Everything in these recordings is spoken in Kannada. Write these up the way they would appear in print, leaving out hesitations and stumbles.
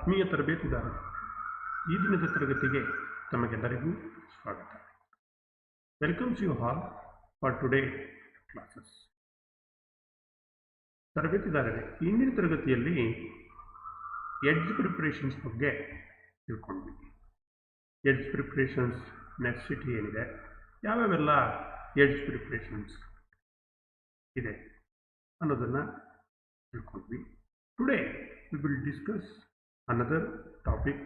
ಆತ್ಮೀಯ ತರಬೇತುದಾರ, ಈ ದಿನದ ತರಗತಿಗೆ ತಮಗೆಲ್ಲರಿಗೂ ಸ್ವಾಗತ. Welcomes you all for today classes. ತರಬೇತಿದಾರರೇ, ಇಂದಿನ ತರಗತಿಯಲ್ಲಿ ಎಡ್ಜ್ ಪ್ರಿಪ್ರೇಷನ್ಸ್ ಬಗ್ಗೆ ತಿಳ್ಕೊಂಡ್ವಿ. ಎಡ್ಜ್ ಪ್ರಿಪ್ರೇಷನ್ಸ್ ನೆಸೆಸಿಟಿ ಏನಿದೆ, ಯಾವ್ಯಾವೆಲ್ಲ ಎಡ್ಜ್ ಪ್ರಿಪ್ರೇಷನ್ಸ್ ಇದೆ ಅನ್ನೋದನ್ನು ತಿಳ್ಕೊಂಡ್ವಿ. Today we will discuss another topic,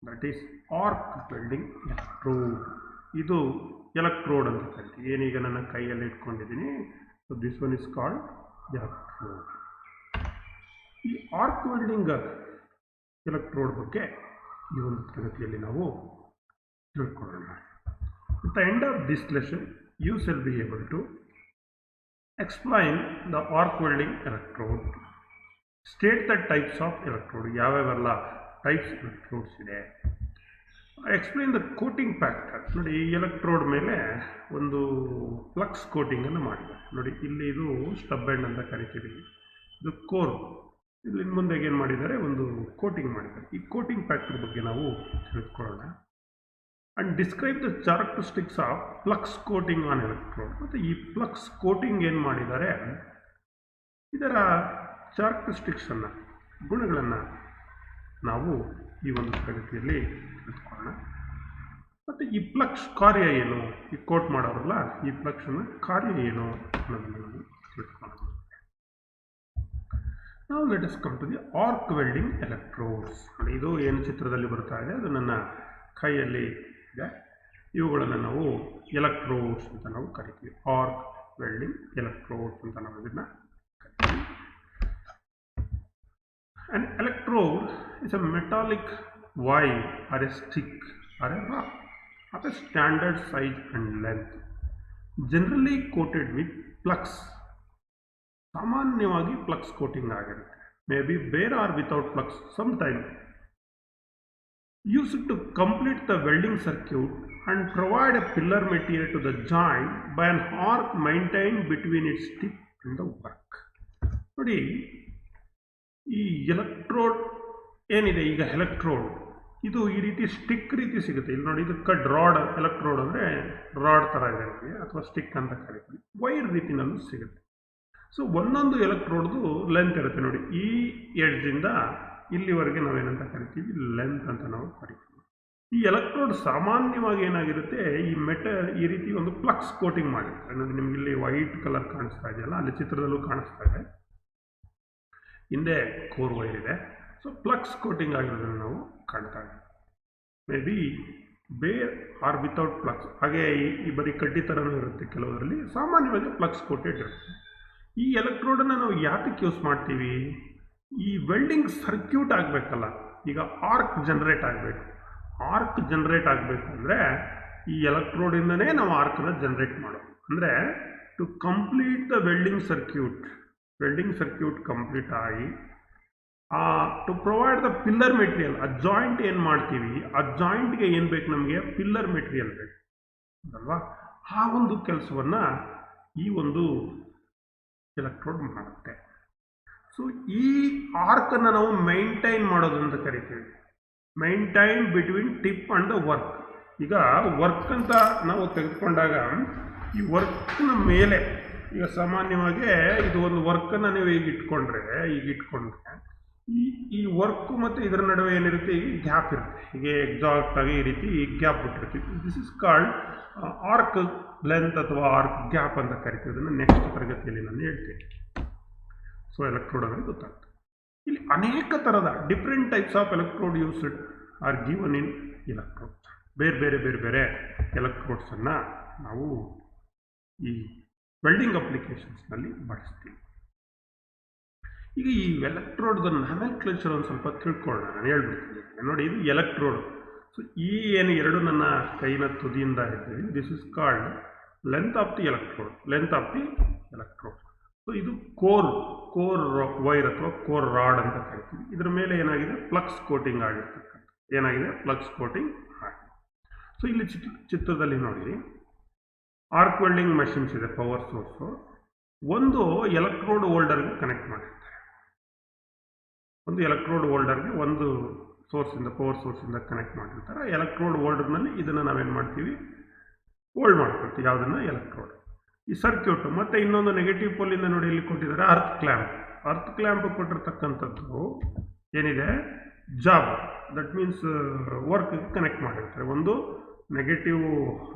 that is arc welding electrode. ಇದು ಎಲೆಕ್ಟ್ರೋಡ್ ಅಂತ ಕರಿತೀವಿ. ಏನೀಗ ನನ್ನ ಕೈಯಲ್ಲಿ ಇಟ್ಕೊಂಡಿದ್ದೀನಿ, so this one is called electrode. ಈ ಆರ್ಕ್ ವೆಲ್ಡಿಂಗ್ ಎಲೆಕ್ಟ್ರೋಡ್ ಬಗ್ಗೆ ಈ ಒಂದು ತರಗತಿಯಲ್ಲಿ ನಾವು ತಿಳ್ಕೊಳ್ಳೋಣ. At the end of this lesson you shall be able to explain the arc welding electrode, state the types of electrode, ಯಾವ್ಯಾವೆಲ್ಲ ಟೈಪ್ಸ್ ಎಲೆಕ್ಟ್ರೋಡ್ಸ್ ಇದೆ, ಎಕ್ಸ್ಪ್ಲೇನ್ ದ ಕೋಟಿಂಗ್ ಫ್ಯಾಕ್ಟರ್. ನೋಡಿ, ಈ ಎಲೆಕ್ಟ್ರೋಡ್ ಮೇಲೆ ಒಂದು ಫ್ಲಕ್ಸ್ ಕೋಟಿಂಗನ್ನು ಮಾಡಿದ್ದಾರೆ. ನೋಡಿ, ಇಲ್ಲಿ ಇದು ಸ್ಟಬ್ ಎಂಡ್ ಅಂತ ಕರಿತೀವಿ, ಇದು ಕೋರ್. ಇಲ್ಲಿ ಮುಂದೆಗೆ ಏನು ಮಾಡಿದ್ದಾರೆ, ಒಂದು ಕೋಟಿಂಗ್ ಮಾಡಿದ್ದಾರೆ. ಈ ಕೋಟಿಂಗ್ ಫ್ಯಾಕ್ಟರ್ ಬಗ್ಗೆ ನಾವು ತಿಳ್ಕೊಳ್ಳೋಣ. And describe the characteristics of flux coating on electrode. ಮತ್ತು ಈ ಫ್ಲಕ್ಸ್ ಕೋಟಿಂಗ್ ಏನು ಮಾಡಿದ್ದಾರೆ, ಇದರ ಕ್ಯಾರೆಕ್ಟರಿಸ್ಟಿಕ್ಸನ್ನು, ಗುಣಗಳನ್ನು ನಾವು ಈ ಒಂದು ತರಗತಿಯಲ್ಲಿ ತಿಳ್ಕೊಳ್ಳೋಣ. ಮತ್ತು ಈ ಫ್ಲಕ್ಸ್ ಕಾರ್ಯ ಏನು, ಈ ಕೋಟ್ ಮಾಡೋರಲ್ಲ, ಈ ಫ್ಲಕ್ಸ್ನ ಕಾರ್ಯ ಏನು ಅನ್ನೋದನ್ನು ನಾವು ತಿಳ್ಕೊಳ್ಳೋಣ. ನಾವು let us come to the arc welding electrodes. ಇದು ಏನು ಚಿತ್ರದಲ್ಲಿ ಬರ್ತಾ ಇದೆ, ಅದು ನನ್ನ ಕೈಯಲ್ಲಿ ಇದೆ. ಇವುಗಳನ್ನು ನಾವು ಎಲೆಕ್ಟ್ರೋಡ್ಸ್ ಅಂತ ನಾವು ಕರಿತೀವಿ. ಆರ್ಕ್ ವೆಲ್ಡಿಂಗ್ ಎಲೆಕ್ಟ್ರೋಡ್ಸ್ ಅಂತ ನಾವು ಇದನ್ನು ಕರಿತೀವಿ. An electrode is a metallic wire or a stick or a rod of a standard size and length, generally coated with flux. ಸಾಮಾನ್ಯವಾಗಿ ಫ್ಲಕ್ಸ್ ಕೋಟಿಂಗ್ ಆಗಿರುತ್ತೆ. May be bare or without flux sometime. Used to complete the welding circuit and provide a pillar material to the joint by an arc maintained between its tip and the work. ನೋಡಿ, ಈ ಎಲೆಕ್ಟ್ರೋಡ್ ಏನಿದೆ, ಈಗ ಎಲೆಕ್ಟ್ರೋಡ್ ಇದು ಈ ರೀತಿ ಸ್ಟಿಕ್ ರೀತಿ ಸಿಗುತ್ತೆ. ಇಲ್ಲಿ ನೋಡಿ, ಇದು ಕಡ್ ರಾಡ್. ಎಲೆಕ್ಟ್ರೋಡ್ ಅಂದರೆ ರಾಡ್ ಥರ ಇದೆ ನಮಗೆ, ಅಥವಾ ಸ್ಟಿಕ್ ಅಂತ ಕರಿತೀವಿ. ವೈರ್ ರೀತಿನಲ್ಲೂ ಸಿಗುತ್ತೆ. ಸೊ ಒಂದೊಂದು ಎಲೆಕ್ಟ್ರೋಡ್ದು ಲೆಂತ್ ಇರುತ್ತೆ. ನೋಡಿ, ಈ ಎಡ್ಜಿಂದ ಇಲ್ಲಿವರೆಗೆ ನಾವೇನಂತ ಕರಿತೀವಿ, ಲೆಂತ್ ಅಂತ ನಾವು ಕರಿತೀವಿ. ಈ ಎಲೆಕ್ಟ್ರೋಡ್ ಸಾಮಾನ್ಯವಾಗಿ ಏನಾಗಿರುತ್ತೆ, ಈ ರೀತಿ ಒಂದು ಫ್ಲಕ್ಸ್ ಕೋಟಿಂಗ್ ಮಾಡಿರ್ತಾರೆ. ನೋಡಿ, ನಿಮ್ಗೆ ಇಲ್ಲಿ ವೈಟ್ ಕಲರ್ ಕಾಣಿಸ್ತಾ ಇದೆಯಲ್ಲ, ಅಲ್ಲಿ ಚಿತ್ರದಲ್ಲೂ ಕಾಣಿಸ್ತಾ ಇದೆ. ಹಿಂದೆ ಕೋರ್ ವೈರ್ ಇದೆ. ಸೊ ಫ್ಲಕ್ಸ್ ಕೋಟಿಂಗ್ ಆಗಿರೋದನ್ನು ನಾವು ಕಾಣ್ತಾ ಇದ್ದೀವಿ. May be bare or without flux. ಹಾಗೆ ಈ ಬರೀ ಕಡ್ಡಿ ಥರನೂ ಇರುತ್ತೆ ಕೆಲವರಲ್ಲಿ. ಸಾಮಾನ್ಯವಾಗಿ ಫ್ಲಕ್ಸ್ ಕೋಟೆಡ್ ಇರುತ್ತೆ. ಈ ಎಲೆಕ್ಟ್ರೋಡನ್ನು ನಾವು ಯಾತಕ್ಕೆ ಯೂಸ್ ಮಾಡ್ತೀವಿ, ಈ ವೆಲ್ಡಿಂಗ್ ಸರ್ಕ್ಯೂಟ್ ಆಗಬೇಕಲ್ಲ, ಈಗ ಆರ್ಕ್ ಜನರೇಟ್ ಆಗಬೇಕು. ಆರ್ಕ್ ಜನರೇಟ್ ಆಗಬೇಕು ಅಂದರೆ ಈ ಎಲೆಕ್ಟ್ರೋಡಿಂದನೇ ನಾವು ಆರ್ಕನ್ನು ಜನರೇಟ್ ಮಾಡೋದು. ಅಂದರೆ to complete the welding circuit complete ಆಗಿ to provide the filler material, ಆ ಜಾಯಿಂಟ್ ಏನು ಮಾಡ್ತೀವಿ, ಆ ಜಾಯಿಂಟ್ಗೆ ಏನು ಬೇಕು, ನಮಗೆ ಪಿಲ್ಲರ್ ಮೆಟೀರಿಯಲ್ ಬೇಕು ಅಲ್ವಾ. ಆ ಒಂದು ಕೆಲಸವನ್ನು ಈ ಒಂದು ಎಲೆಕ್ಟ್ರೋಡ್ ಮಾಡುತ್ತೆ. ಸೊ ಈ ಆರ್ಕನ್ನು ನಾವು ಮೈಂಟೈನ್ ಮಾಡೋದು ಅಂತ ಕರಿತೀವಿ. Maintain between tip and the work. ಈಗ ವರ್ಕ್ ಅಂತ ನಾವು ತೆಗೆದುಕೊಂಡಾಗ ಈ ವರ್ಕ್ನ ಮೇಲೆ, ಈಗ ಸಾಮಾನ್ಯವಾಗಿ ಇದು ಒಂದು ವರ್ಕನ್ನು ನೀವು ಈಗ ಇಟ್ಕೊಂಡ್ರೆ ಈ ವರ್ಕು ಮತ್ತು ಇದರ ನಡುವೆ ಏನಿರುತ್ತೆ, ಈ ಗ್ಯಾಪ್ ಇರುತ್ತೆ. ಹೀಗೆ ಎಕ್ಸಾಕ್ಟಾಗಿ ಈ ರೀತಿ ಗ್ಯಾಪ್ ಬಿಟ್ಟಿರ್ತೀವಿ. This is called arc length ಅಥವಾ ಆರ್ಕ್ ಗ್ಯಾಪ್ ಅಂತ ಕರಿತೀವಿ. ಅದನ್ನು ನೆಕ್ಸ್ಟ್ ತರಗತಿಯಲ್ಲಿ ನಾನು ಹೇಳ್ತೀನಿ. ಸೊ ಎಲೆಕ್ಟ್ರೋಡ್ ಅಂದರೆ ಗೊತ್ತಾಗ್ತದೆ. ಇಲ್ಲಿ ಅನೇಕ ಥರದ different types of electrode used are given in electrode. ಬೇರೆ ಎಲೆಕ್ಟ್ರೋಡ್ಸನ್ನು ನಾವು ಈ ವೆಲ್ಡಿಂಗ್ ಅಪ್ಲಿಕೇಶನ್ಸ್ನಲ್ಲಿ ಬಳಸ್ತೀವಿ. ಈಗ ಈ ಎಲೆಕ್ಟ್ರೋಡ್ದ ನಾಮೆನ್ಕ್ಲೇಚರ್ ಒಂದು ಸ್ವಲ್ಪ ತಿಳ್ಕೊಳ್ಳೋಣ, ನಾನು ಹೇಳ್ಬಿಡ್ತೀನಿ. ನೋಡಿ, ಇದು ಎಲೆಕ್ಟ್ರೋಡ್. ಸೊ ಈ ಏನು ಎರಡು ನನ್ನ ಕೈನ ತುದಿಯಿಂದ ಇದ್ದೀವಿ, this is called length of the electrode. So ಇದು ಕೋರ್ ವೈರ್ ಅಥವಾ ಕೋರ್ ರಾಡ್ ಅಂತ ಕರಿತೀವಿ. ಇದರ ಮೇಲೆ ಏನಾಗಿದೆ, ಫ್ಲಕ್ಸ್ ಕೋಟಿಂಗ್ ಆಗಿರ್ತಕ್ಕಂಥ ಫ್ಲಕ್ಸ್ ಕೋಟಿಂಗ್ ಆಗಿದೆ. ಸೊ ಇಲ್ಲಿ ಚಿತ್ರದಲ್ಲಿ ನೋಡಿ, ಆರ್ಕ್ ವೆಲ್ಡಿಂಗ್ ಮಷಿನ್ಸ್ ಇದೆ, ಪವರ್ ಸೋರ್ಸು. ಒಂದು ಎಲೆಕ್ಟ್ರೋಡ್ ಹೋಲ್ಡರ್ಗೆ ಕನೆಕ್ಟ್ ಮಾಡಿರ್ತಾರೆ. ಒಂದು ಎಲೆಕ್ಟ್ರೋಡ್ ಹೋಲ್ಡರ್ಗೆ ಒಂದು ಸೋರ್ಸಿಂದ ಪವರ್ ಸೋರ್ಸಿಂದ ಕನೆಕ್ಟ್ ಮಾಡಿರ್ತಾರೆ. ಎಲೆಕ್ಟ್ರೋಡ್ ಹೋಲ್ಡರ್ನಲ್ಲಿ ಇದನ್ನು ನಾವೇನು ಮಾಡ್ತೀವಿ, ಹೋಲ್ಡ್ ಮಾಡ್ಕೊಳ್ತೀವಿ ಯಾವುದನ್ನು, ಎಲೆಕ್ಟ್ರೋಡ್. ಈ ಸರ್ಕ್ಯೂಟ್ ಮತ್ತು ಇನ್ನೊಂದು ನೆಗೆಟಿವ್ ಪೋಲಿಂದ ನೋಡಿ ಇಲ್ಲಿ ಕೊಟ್ಟಿದ್ದಾರೆ ಅರ್ತ್ ಕ್ಲ್ಯಾಂಪ್. ಅರ್ತ್ ಕ್ಲ್ಯಾಂಪ್ ಕೊಟ್ಟಿರ್ತಕ್ಕಂಥದ್ದು ಏನಿದೆ, ಜಾಬ್, ದಟ್ ಮೀನ್ಸ್ ವರ್ಕ್ಗೆ ಕನೆಕ್ಟ್ ಮಾಡಿರ್ತಾರೆ. ಒಂದು ನೆಗೆಟಿವ್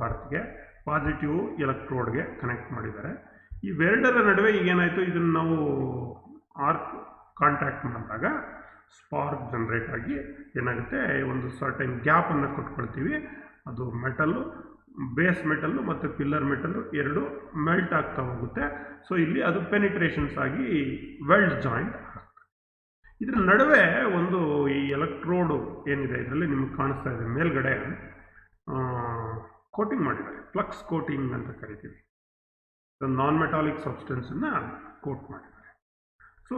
ಅರ್ತ್ಗೆ, ಪಾಸಿಟಿವ್ ಎಲೆಕ್ಟ್ರೋಡ್ಗೆ ಕನೆಕ್ಟ್ ಮಾಡಿದ್ದಾರೆ. ಇವೆರಡರ ನಡುವೆ ಈಗೇನಾಯಿತು, ಇದನ್ನು ನಾವು ಆರ್ಕ್ ಕಾಂಟ್ಯಾಕ್ಟ್ ಮಾಡಿದಾಗ ಸ್ಪಾರ್ಕ್ ಜನರೇಟ್ ಆಗಿ ಏನಾಗುತ್ತೆ, ಒಂದು ಸರ್ಟೈನ್ ಗ್ಯಾಪನ್ನು ಕೊಟ್ಕೊಳ್ತೀವಿ. ಅದು ಮೆಟಲ್ಲು, ಬೇಸ್ ಮೆಟಲ್ಲು ಮತ್ತು ಪಿಲ್ಲರ್ ಮೆಟಲ್ಲು ಎರಡು ಮೆಲ್ಟ್ ಆಗ್ತಾ ಹೋಗುತ್ತೆ. ಸೊ ಇಲ್ಲಿ ಅದು ಪೆನಿಟ್ರೇಷನ್ಸ್ ಆಗಿ ವೆಲ್ಡ್ ಜಾಯಿಂಟ್ ಆಗ್ತದೆ. ಇದರ ನಡುವೆ ಒಂದು ಈ ಎಲೆಕ್ಟ್ರೋಡು ಏನಿದೆ ಇದರಲ್ಲಿ ನಿಮಗೆ ಕಾಣಿಸ್ತಾ ಇದೆ, ಮೇಲ್ಗಡೆ ಕೋಟಿಂಗ್ ಮಾಡಿದ್ದಾರೆ, ಫ್ಲಕ್ಸ್ ಕೋಟಿಂಗ್ ಅಂತ ಕರಿತೀವಿ. ನಾನ್ ಮೆಟಾಲಿಕ್ ಸಬ್ಸ್ಟೆನ್ಸನ್ನು ಕೋಟ್ ಮಾಡಿದ್ದಾರೆ. ಸೊ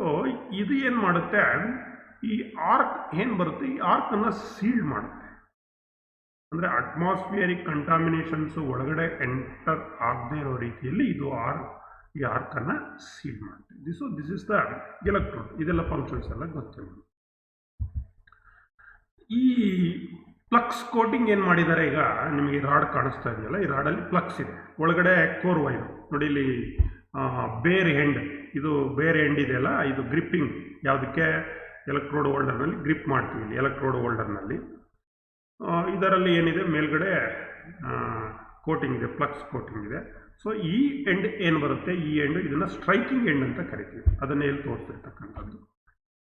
ಇದು ಏನು ಮಾಡುತ್ತೆ, ಈ ಆರ್ಕ್ ಏನು ಬರುತ್ತೆ, ಈ ಆರ್ಕನ್ನು ಸೀಲ್ಡ್ ಮಾಡುತ್ತೆ. ಅಂದರೆ ಅಟ್ಮಾಸ್ಫಿಯರಿಕ್ ಕಂಟಾಮಿನೇಷನ್ಸು ಒಳಗಡೆ ಎಂಟರ್ ಆಗದೇ ಇರೋ ರೀತಿಯಲ್ಲಿ ಇದು ಈ ಆರ್ಕನ್ನು ಸೀಲ್ ಮಾಡುತ್ತೆ. This is the electrode. ಇದೆಲ್ಲ ಫಂಕ್ಷನ್ಸ್ ಎಲ್ಲ ಗೊತ್ತಿಲ್ಲ. ಈ ಫ್ಲಕ್ಸ್ ಕೋಟಿಂಗ್ ಏನು ಮಾಡಿದ್ದಾರೆ, ಈಗ ನಿಮಗೆ ರಾಡ್ ಕಾಣಿಸ್ತಾ ಇದೆಯಲ್ಲ, ಈ ರಾಡಲ್ಲಿ ಫ್ಲಕ್ಸ್ ಇದೆ, ಒಳಗಡೆ ಕೋರ್ ವೈರ್ ನೋಡಿ, ಇಲ್ಲಿ ಬೇರ್ ಎಂಡ್, ಇದು ಬೇರ್ ಎಂಡ್ ಇದೆಯಲ್ಲ, ಇದು ಗ್ರಿಪ್ಪಿಂಗ್ ಯಾವುದಕ್ಕೆ, ಎಲೆಕ್ಟ್ರೋಡ್ ಹೋಲ್ಡರ್ನಲ್ಲಿ ಗ್ರಿಪ್ ಮಾಡ್ತೀವಿ. ಇಲ್ಲಿ ಎಲೆಕ್ಟ್ರೋಡ್ ಹೋಲ್ಡರ್ನಲ್ಲಿ ಇದರಲ್ಲಿ ಏನಿದೆ, ಮೇಲ್ಗಡೆ ಕೋಟಿಂಗ್ ಇದೆ, ಫ್ಲಕ್ಸ್ ಕೋಟಿಂಗ್ ಇದೆ. ಸೊ ಈ ಎಂಡ್ ಏನು ಬರುತ್ತೆ, ಈ ಎಂಡ್ ಇದನ್ನು ಸ್ಟ್ರೈಕಿಂಗ್ ಎಂಡ್ ಅಂತ ಕರಿತೀವಿ. ಅದನ್ನೇ ಇಲ್ಲಿ ತೋರಿಸ್ತಿರ್ತಕ್ಕಂಥದ್ದು.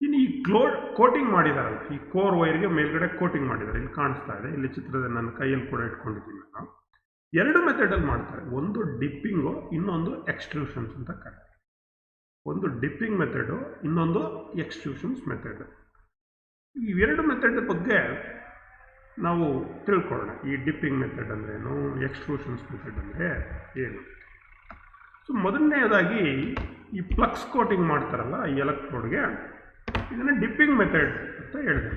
ಇನ್ನು ಈ ಕೋಟಿಂಗ್ ಮಾಡಿದಾರಲ್ಲ, ಈ ಕೋರ್ ವೈರ್ಗೆ ಮೇಲ್ಗಡೆ ಕೋಟಿಂಗ್ ಮಾಡಿದ್ದಾರೆ, ಇಲ್ಲಿ ಕಾಣಿಸ್ತಾ ಇದೆ, ಇಲ್ಲಿ ಚಿತ್ರದ ನನ್ನ ಕೈಯಲ್ಲಿ ಕೂಡ ಇಟ್ಕೊಂಡಿದ್ದೀನಿ ನಾನು. ಎರಡು ಮೆಥಡಲ್ಲಿ ಮಾಡ್ತಾರೆ, ಒಂದು ಡಿಪ್ಪಿಂಗು, ಇನ್ನೊಂದು ಎಕ್ಸ್ಟ್ರೂಷನ್ಸ್ ಅಂತ ಕರೀತಾರೆ. ಒಂದು ಡಿಪ್ಪಿಂಗ್ ಮೆಥಡು, ಇನ್ನೊಂದು ಎಕ್ಸ್ಟ್ರೂಷನ್ಸ್ ಮೆಥಡ್. ಇವೆರಡು ಮೆಥಡ್ ಬಗ್ಗೆ ನಾವು ತಿಳ್ಕೊಳ್ಳೋಣ. ಈ ಡಿಪ್ಪಿಂಗ್ ಮೆಥಡ್ ಅಂದ್ರೇನು, ಎಕ್ಸ್ಟ್ರೂಷನ್ಸ್ ಮೆಥಡ್ ಅಂದರೆ ಏನು. ಸೊ ಮೊದಲನೇದಾಗಿ ಈ ಫ್ಲಕ್ಸ್ ಕೋಟಿಂಗ್ ಮಾಡ್ತಾರಲ್ಲ ಈ ಎಲೆಕ್ಟ್ರೋಡ್ಗೆ, ಇದನ್ನು ಡಿಪ್ಪಿಂಗ್ ಮೆಥಡ್ ಅಂತ ಹೇಳಿದೆ.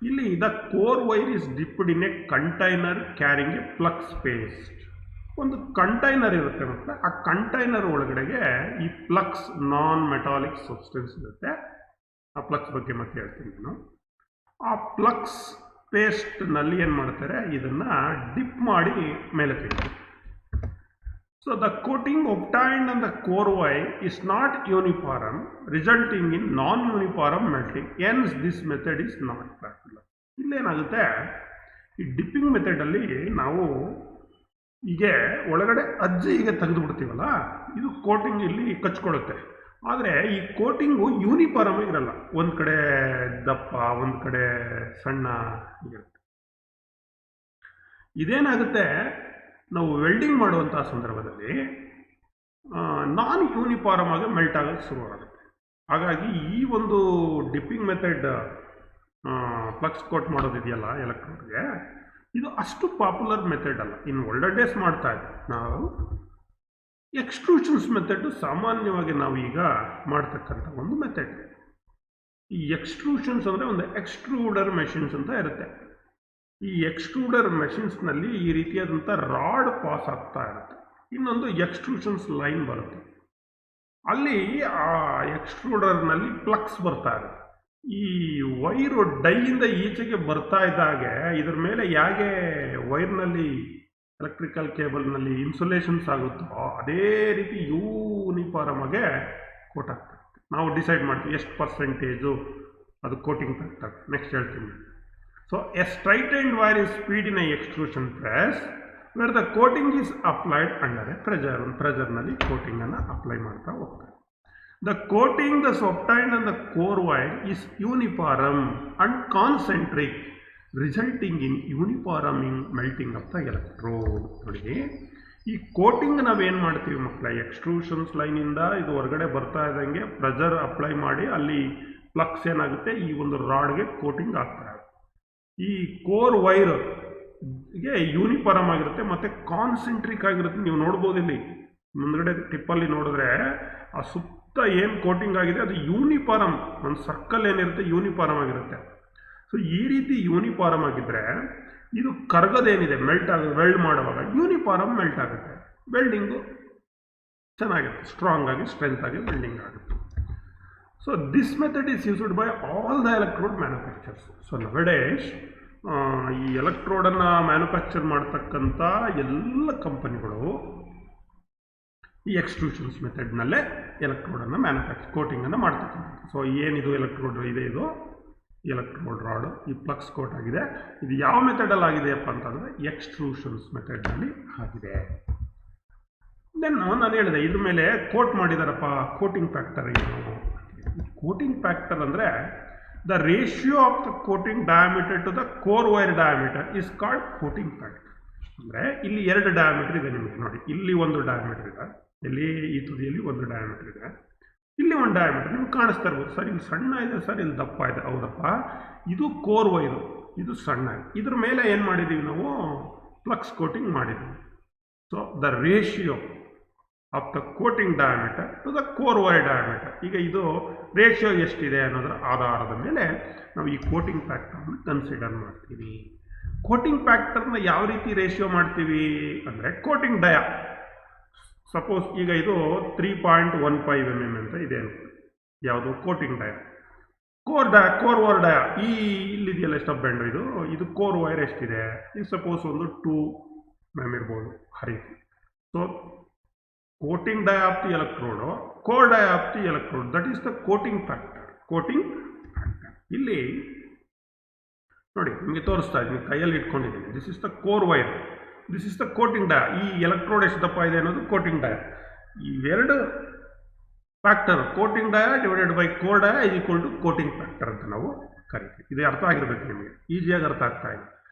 ಇಲ್ಲಿ the core wire is dipped in a container carrying a flux paste. ಒಂದು ಕಂಟೈನರ್ ಇರುತ್ತೆ ಮತ್ತು ಆ ಕಂಟೈನರ್ ಒಳಗಡೆಗೆ ಈ ಫ್ಲಕ್ಸ್ ನಾನ್ ಮೆಟಾಲಿಕ್ ಸಬ್ಸ್ಟೆನ್ಸ್ ಇರುತ್ತೆ. ಆ ಫ್ಲಕ್ಸ್ ಬಗ್ಗೆ ಮತ್ತೆ ಹೇಳ್ತೀನಿ ನಾನು. ಆ ಫ್ಲಕ್ಸ್ ಪೇಸ್ಟ್ನಲ್ಲಿ ಏನು ಮಾಡ್ತಾರೆ, ಇದನ್ನು ಡಿಪ್ ಮಾಡಿ ಮೇಲೆ ತೆಗಿತಾರೆ. So the coating obtained on the core wire is not uniform, resulting in non-uniform melting. Hence this method is not practical. ಇಲ್ಲೇನಾಗುತ್ತೆ, ಈ ಡಿಪ್ಪಿಂಗ್ ಮೆಥಡಲ್ಲಿ ನಾವು ಹೀಗೆ ಒಳಗಡೆ ಹೀಗೆ ತೆಗೆದು ಬಿಡ್ತೀವಲ್ಲ, ಇದು ಕೋಟಿಂಗ್ ಇಲ್ಲಿ ಕಚ್ಕೊಳ್ಳುತ್ತೆ. ಆದರೆ ಈ ಕೋಟಿಂಗು ಯೂನಿಫಾರ್ಮ್ ಇರಲ್ಲ, ಒಂದು ಕಡೆ ದಪ್ಪ, ಒಂದು ಕಡೆ ಸಣ್ಣ ಇರುತ್ತೆ. ಇದೇನಾಗುತ್ತೆ, ನಾವು ವೆಲ್ಡಿಂಗ್ ಮಾಡುವಂಥ ಸಂದರ್ಭದಲ್ಲಿ ನಾನ್ ಯೂನಿಫಾರ್ಮ್ ಆಗಿ ಮೆಲ್ಟ್ ಆಗೋಕ್ಕೆ ಶುರುವಾಗುತ್ತೆ. ಹಾಗಾಗಿ ಈ ಒಂದು ಡಿಪ್ಪಿಂಗ್ ಮೆಥಡ್ ಫ್ಲಕ್ಸ್ ಕೋಟ್ ಮಾಡೋದಿದೆಯಲ್ಲ ಎಲೆಕ್ಟ್ರೋಡ್ಗೆ, ಇದು ಅಷ್ಟು ಪಾಪ್ಯುಲರ್ ಮೆಥಡ್ ಅಲ್ಲ. ಇನ್ನು ಓಲ್ಡರ್ ಡೇಸ್ ಮಾಡ್ತಾ ಇದ್ದೀವಿ ನಾವು. ಎಕ್ಸ್ಟ್ರೂಷನ್ಸ್ ಮೆಥಡ್ ಸಾಮಾನ್ಯವಾಗಿ ನಾವು ಈಗ ಮಾಡ್ತಕ್ಕಂಥ ಒಂದು ಮೆಥಡ್. ಈ ಎಕ್ಸ್ಟ್ರೂಷನ್ಸ್ ಅಂದರೆ ಒಂದು ಎಕ್ಸ್ಟ್ರೂಡರ್ ಮೆಷಿನ್ಸ್ ಅಂತ ಇರುತ್ತೆ. ಈ ಎಕ್ಸ್ಟ್ರೂಡರ್ ಮೆಷಿನ್ಸ್ನಲ್ಲಿ ಈ ರೀತಿಯಾದಂಥ ರಾಡ್ ಪಾಸ್ ಆಗ್ತಾ ಇರುತ್ತೆ. ಇನ್ನೊಂದು ಎಕ್ಸ್ಟ್ರೂಷನ್ಸ್ ಲೈನ್ ಬರುತ್ತೆ, ಅಲ್ಲಿ ಆ ಎಕ್ಸ್ಟ್ರೂಡರ್ನಲ್ಲಿ ಫ್ಲಕ್ಸ್ ಬರ್ತಾ ಇರುತ್ತೆ. ಈ ವೈರು ಡೈಯಿಂದ ಈಚೆಗೆ ಬರ್ತಾ ಇದ್ದಾಗೆ ಇದ್ರ ಮೇಲೆ ಹೇಗೆ ವೈರ್ನಲ್ಲಿ ಎಲೆಕ್ಟ್ರಿಕಲ್ ಕೇಬಲ್ನಲ್ಲಿ ಇನ್ಸುಲೇಷನ್ಸ್ ಆಗುತ್ತೋ ಅದೇ ರೀತಿ ಯೂನಿಫಾರ್ಮ್ ಆಗಿ ಕೋಟ್ ಆಗ್ತಾ ಇರುತ್ತೆ. ನಾವು ಡಿಸೈಡ್ ಮಾಡ್ತೀವಿ ಎಷ್ಟು ಪರ್ಸೆಂಟೇಜು ಅದು ಕೋಟಿಂಗ್ ಆಗ್ತದೆ, ನೆಕ್ಸ್ಟ್ ಹೇಳ್ತೀನಿ. So a straightened wire is feed in a extrusion press where the coating is applied under a pressure. ಒಂದು ಪ್ರೆಷರ್ನಲ್ಲಿ ಕೋಟಿಂಗನ್ನು ಅಪ್ಲೈ ಮಾಡ್ತಾ ಹೋಗ್ತಾರೆ. The coating thus obtained on the core wire is uniform and concentric, resulting in uniform melting of the electrode. ನೋಡಿ, ಈ ಕೋಟಿಂಗ್ ನಾವೇನು ಮಾಡ್ತೀವಿ ಮಕ್ಕಳ, ಎಕ್ಸ್ಟ್ರೂಷನ್ಸ್ ಲೈನಿಂದ ಇದು ಹೊರಗಡೆ ಬರ್ತಾ ಇದ್ದಂಗೆ ಪ್ರೆಷರ್ ಅಪ್ಲೈ ಮಾಡಿ ಅಲ್ಲಿ ಫ್ಲಕ್ಸ್ ಏನಾಗುತ್ತೆ, ಈ ಒಂದು ರಾಡ್ಗೆ ಕೋಟಿಂಗ್ ಆಗ್ತಾ ಇದೆ. ಈ ಕೋರ್ ವೈರ್ಗೆ ಯೂನಿಫಾರ್ಮ್ ಆಗಿರುತ್ತೆ ಮತ್ತು ಕಾನ್ಸೆಂಟ್ರಿಕ್ ಆಗಿರುತ್ತೆ. ನೀವು ನೋಡ್ಬೋದು ಇಲ್ಲಿ ಮುಂದ್ಗಡೆ ಟಿಪ್ಪಲ್ಲಿ ನೋಡಿದ್ರೆ ಆ ಸುತ್ತ ಏನು ಕೋಟಿಂಗ್ ಆಗಿದೆ ಅದು ಯೂನಿಫಾರ್ಮ್, ಒಂದು ಸರ್ಕಲ್ ಏನಿರುತ್ತೆ ಯೂನಿಫಾರ್ಮ್ ಆಗಿರುತ್ತೆ. ಸೊ ಈ ರೀತಿ ಯೂನಿಫಾರ್ಮ್ ಆಗಿದ್ದರೆ ಇದು ಕರಗೋದೇನಿದೆ ಮೆಲ್ಟ್ ವೆಲ್ಡ್ ಮಾಡುವಾಗ ಯೂನಿಫಾರ್ಮ್ ಮೆಲ್ಟ್ ಆಗುತ್ತೆ, ವೆಲ್ಡಿಂಗು ಚೆನ್ನಾಗಿರುತ್ತೆ, ಸ್ಟ್ರಾಂಗ್ ಆಗಿ ಸ್ಟ್ರೆಂತ್ ಆಗಿ ವೆಲ್ಡಿಂಗ್ ಆಗುತ್ತೆ. So this method is used by all the electrode manufacturers. So nowadays ಈ ಎಲೆಕ್ಟ್ರೋಡನ್ನು ಮ್ಯಾನುಫ್ಯಾಕ್ಚರ್ ಮಾಡ್ತಕ್ಕಂಥ ಎಲ್ಲ ಕಂಪನಿಗಳು ಈ ಎಕ್ಸ್ಟ್ರೂಷನ್ಸ್ ಮೆಥಡ್ನಲ್ಲೇ ಎಲೆಕ್ಟ್ರೋಡನ್ನು ಕೋಟಿಂಗನ್ನು ಮಾಡ್ತಕ್ಕಂಥದ್ದು. ಸೊ ಏನಿದು ಎಲೆಕ್ಟ್ರೋಡ್ ಇದೆ, ಇದು ಎಲೆಕ್ಟ್ರೋಡ್ ರಾಡ್, ಈ ಪ್ಲಕ್ಸ್ ಕೋಟ್ ಆಗಿದೆ. ಇದು ಯಾವ ಮೆಥಡಲ್ಲಿ ಆಗಿದೆಯಪ್ಪ ಅಂತಂದರೆ ಎಕ್ಸ್ಟ್ರೂಷನ್ಸ್ ಮೆಥಡ್ನಲ್ಲಿ ಆಗಿದೆ. ದೆನ್ ನಾನು ಹೇಳಿದೆ ಇದ್ರ ಮೇಲೆ ಕೋಟ್ ಮಾಡಿದಾರಪ್ಪ, ಕೋಟಿಂಗ್ ಫ್ಯಾಕ್ಟರ್ ಏನು? ಕೋಟಿಂಗ್ ಫ್ಯಾಕ್ಟರ್ ಅಂದರೆ the ratio of the coating diameter to the core wire diameter is called coating factor. ಅಂದರೆ ಇಲ್ಲಿ 2 ಡಯಾಮೀಟರ್ ಇದೆ ನಿಮಗೆ ನೋಡಿ, ಇಲ್ಲಿ ಒಂದು ಡಯಾಮೀಟರ್ ಇದೆ, ಇಲ್ಲಿ ಈ ತುದಿಯಲ್ಲಿ ಒಂದು ಡಯಾಮೀಟರ್ ಇದೆ, ಇಲ್ಲಿ ಒಂದು ಡಯಾಮೀಟರ್ ನಿಮ್ಗೆ ಕಾಣಿಸ್ತಾ ಇರ್ಬೋದು. ಸರ್ ಇಲ್ಲಿ ಸಣ್ಣ ಇದೆ, ಸರ್ ಇಲ್ಲಿ ದಪ್ಪ ಇದೆ. ಹೌದಪ್ಪ, ಇದು ಕೋರ್ ವೈರು, ಇದು ಸಣ್ಣ. ಇದ್ರ ಮೇಲೆ ಏನು ಮಾಡಿದ್ದೀವಿ ನಾವು? ಫ್ಲಕ್ಸ್ ಕೋಟಿಂಗ್ ಮಾಡಿದ್ದೀವಿ. So the ratio of the coating diameter to the core wire diameter. ಈಗ ಇದು ರೇಷಿಯೋ ಎಷ್ಟಿದೆ ಅನ್ನೋದರ ಆಧಾರದ ಮೇಲೆ ನಾವು ಈ ಕೋಟಿಂಗ್ ಫ್ಯಾಕ್ಟರ್ನ ಕನ್ಸಿಡರ್ ಮಾಡ್ತೀವಿ. ಕೋಟಿಂಗ್ ಫ್ಯಾಕ್ಟರ್ನ ಯಾವ ರೀತಿ ರೇಷಿಯೋ ಮಾಡ್ತೀವಿ ಅಂದರೆ, ಕೋಟಿಂಗ್ ಡಯಾ ಸಪೋಸ್ ಈಗ ಇದು 3.15 mm ಅಂತ ಇದೆ ಅನ್ಕೊಳ್ಳಿ. ಯಾವುದು? Coating dia. Core wire dia ಈ ಇಲ್ಲಿದೆಯಲ್ಲ ಸ್ಟಬ್ ಎಂಡ್, ಇದು ಕೋರ್ ವೈರ್ ಎಷ್ಟಿದೆ? ಇದು ಸಪೋಸ್ ಒಂದು 2 mm ಇರ್ಬೋದು, ಆ ರೀತಿ. So coating dia of the electrode, core dia of the electrode, that is the coating factor. Coating factor ಇಲ್ಲಿ ನೋಡಿ ನಿಮಗೆ ತೋರಿಸ್ತಾ ಇದ್ದೀನಿ, ಕೈಯಲ್ಲಿ ಇಟ್ಕೊಂಡಿದ್ದೀನಿ. This is the core wire, this is the coating dia. ಈ ಎಲೆಕ್ಟ್ರೋಡ್ ಎಷ್ಟು ದಪ್ಪ ಇದೆ ಅನ್ನೋದು ಕೋಟಿಂಗ್ ಡಯಾ. ಇವೆರಡು factor, coating dia divided by core dia is equal to coating factor ಅಂತ ನಾವು ಕರಿತೀವಿ. ಇದು ಅರ್ಥ ಆಗಿರ್ಬೇಕು ನಿಮಗೆ, ಈಸಿಯಾಗಿ ಅರ್ಥ ಆಗ್ತಾ ಇದೆ.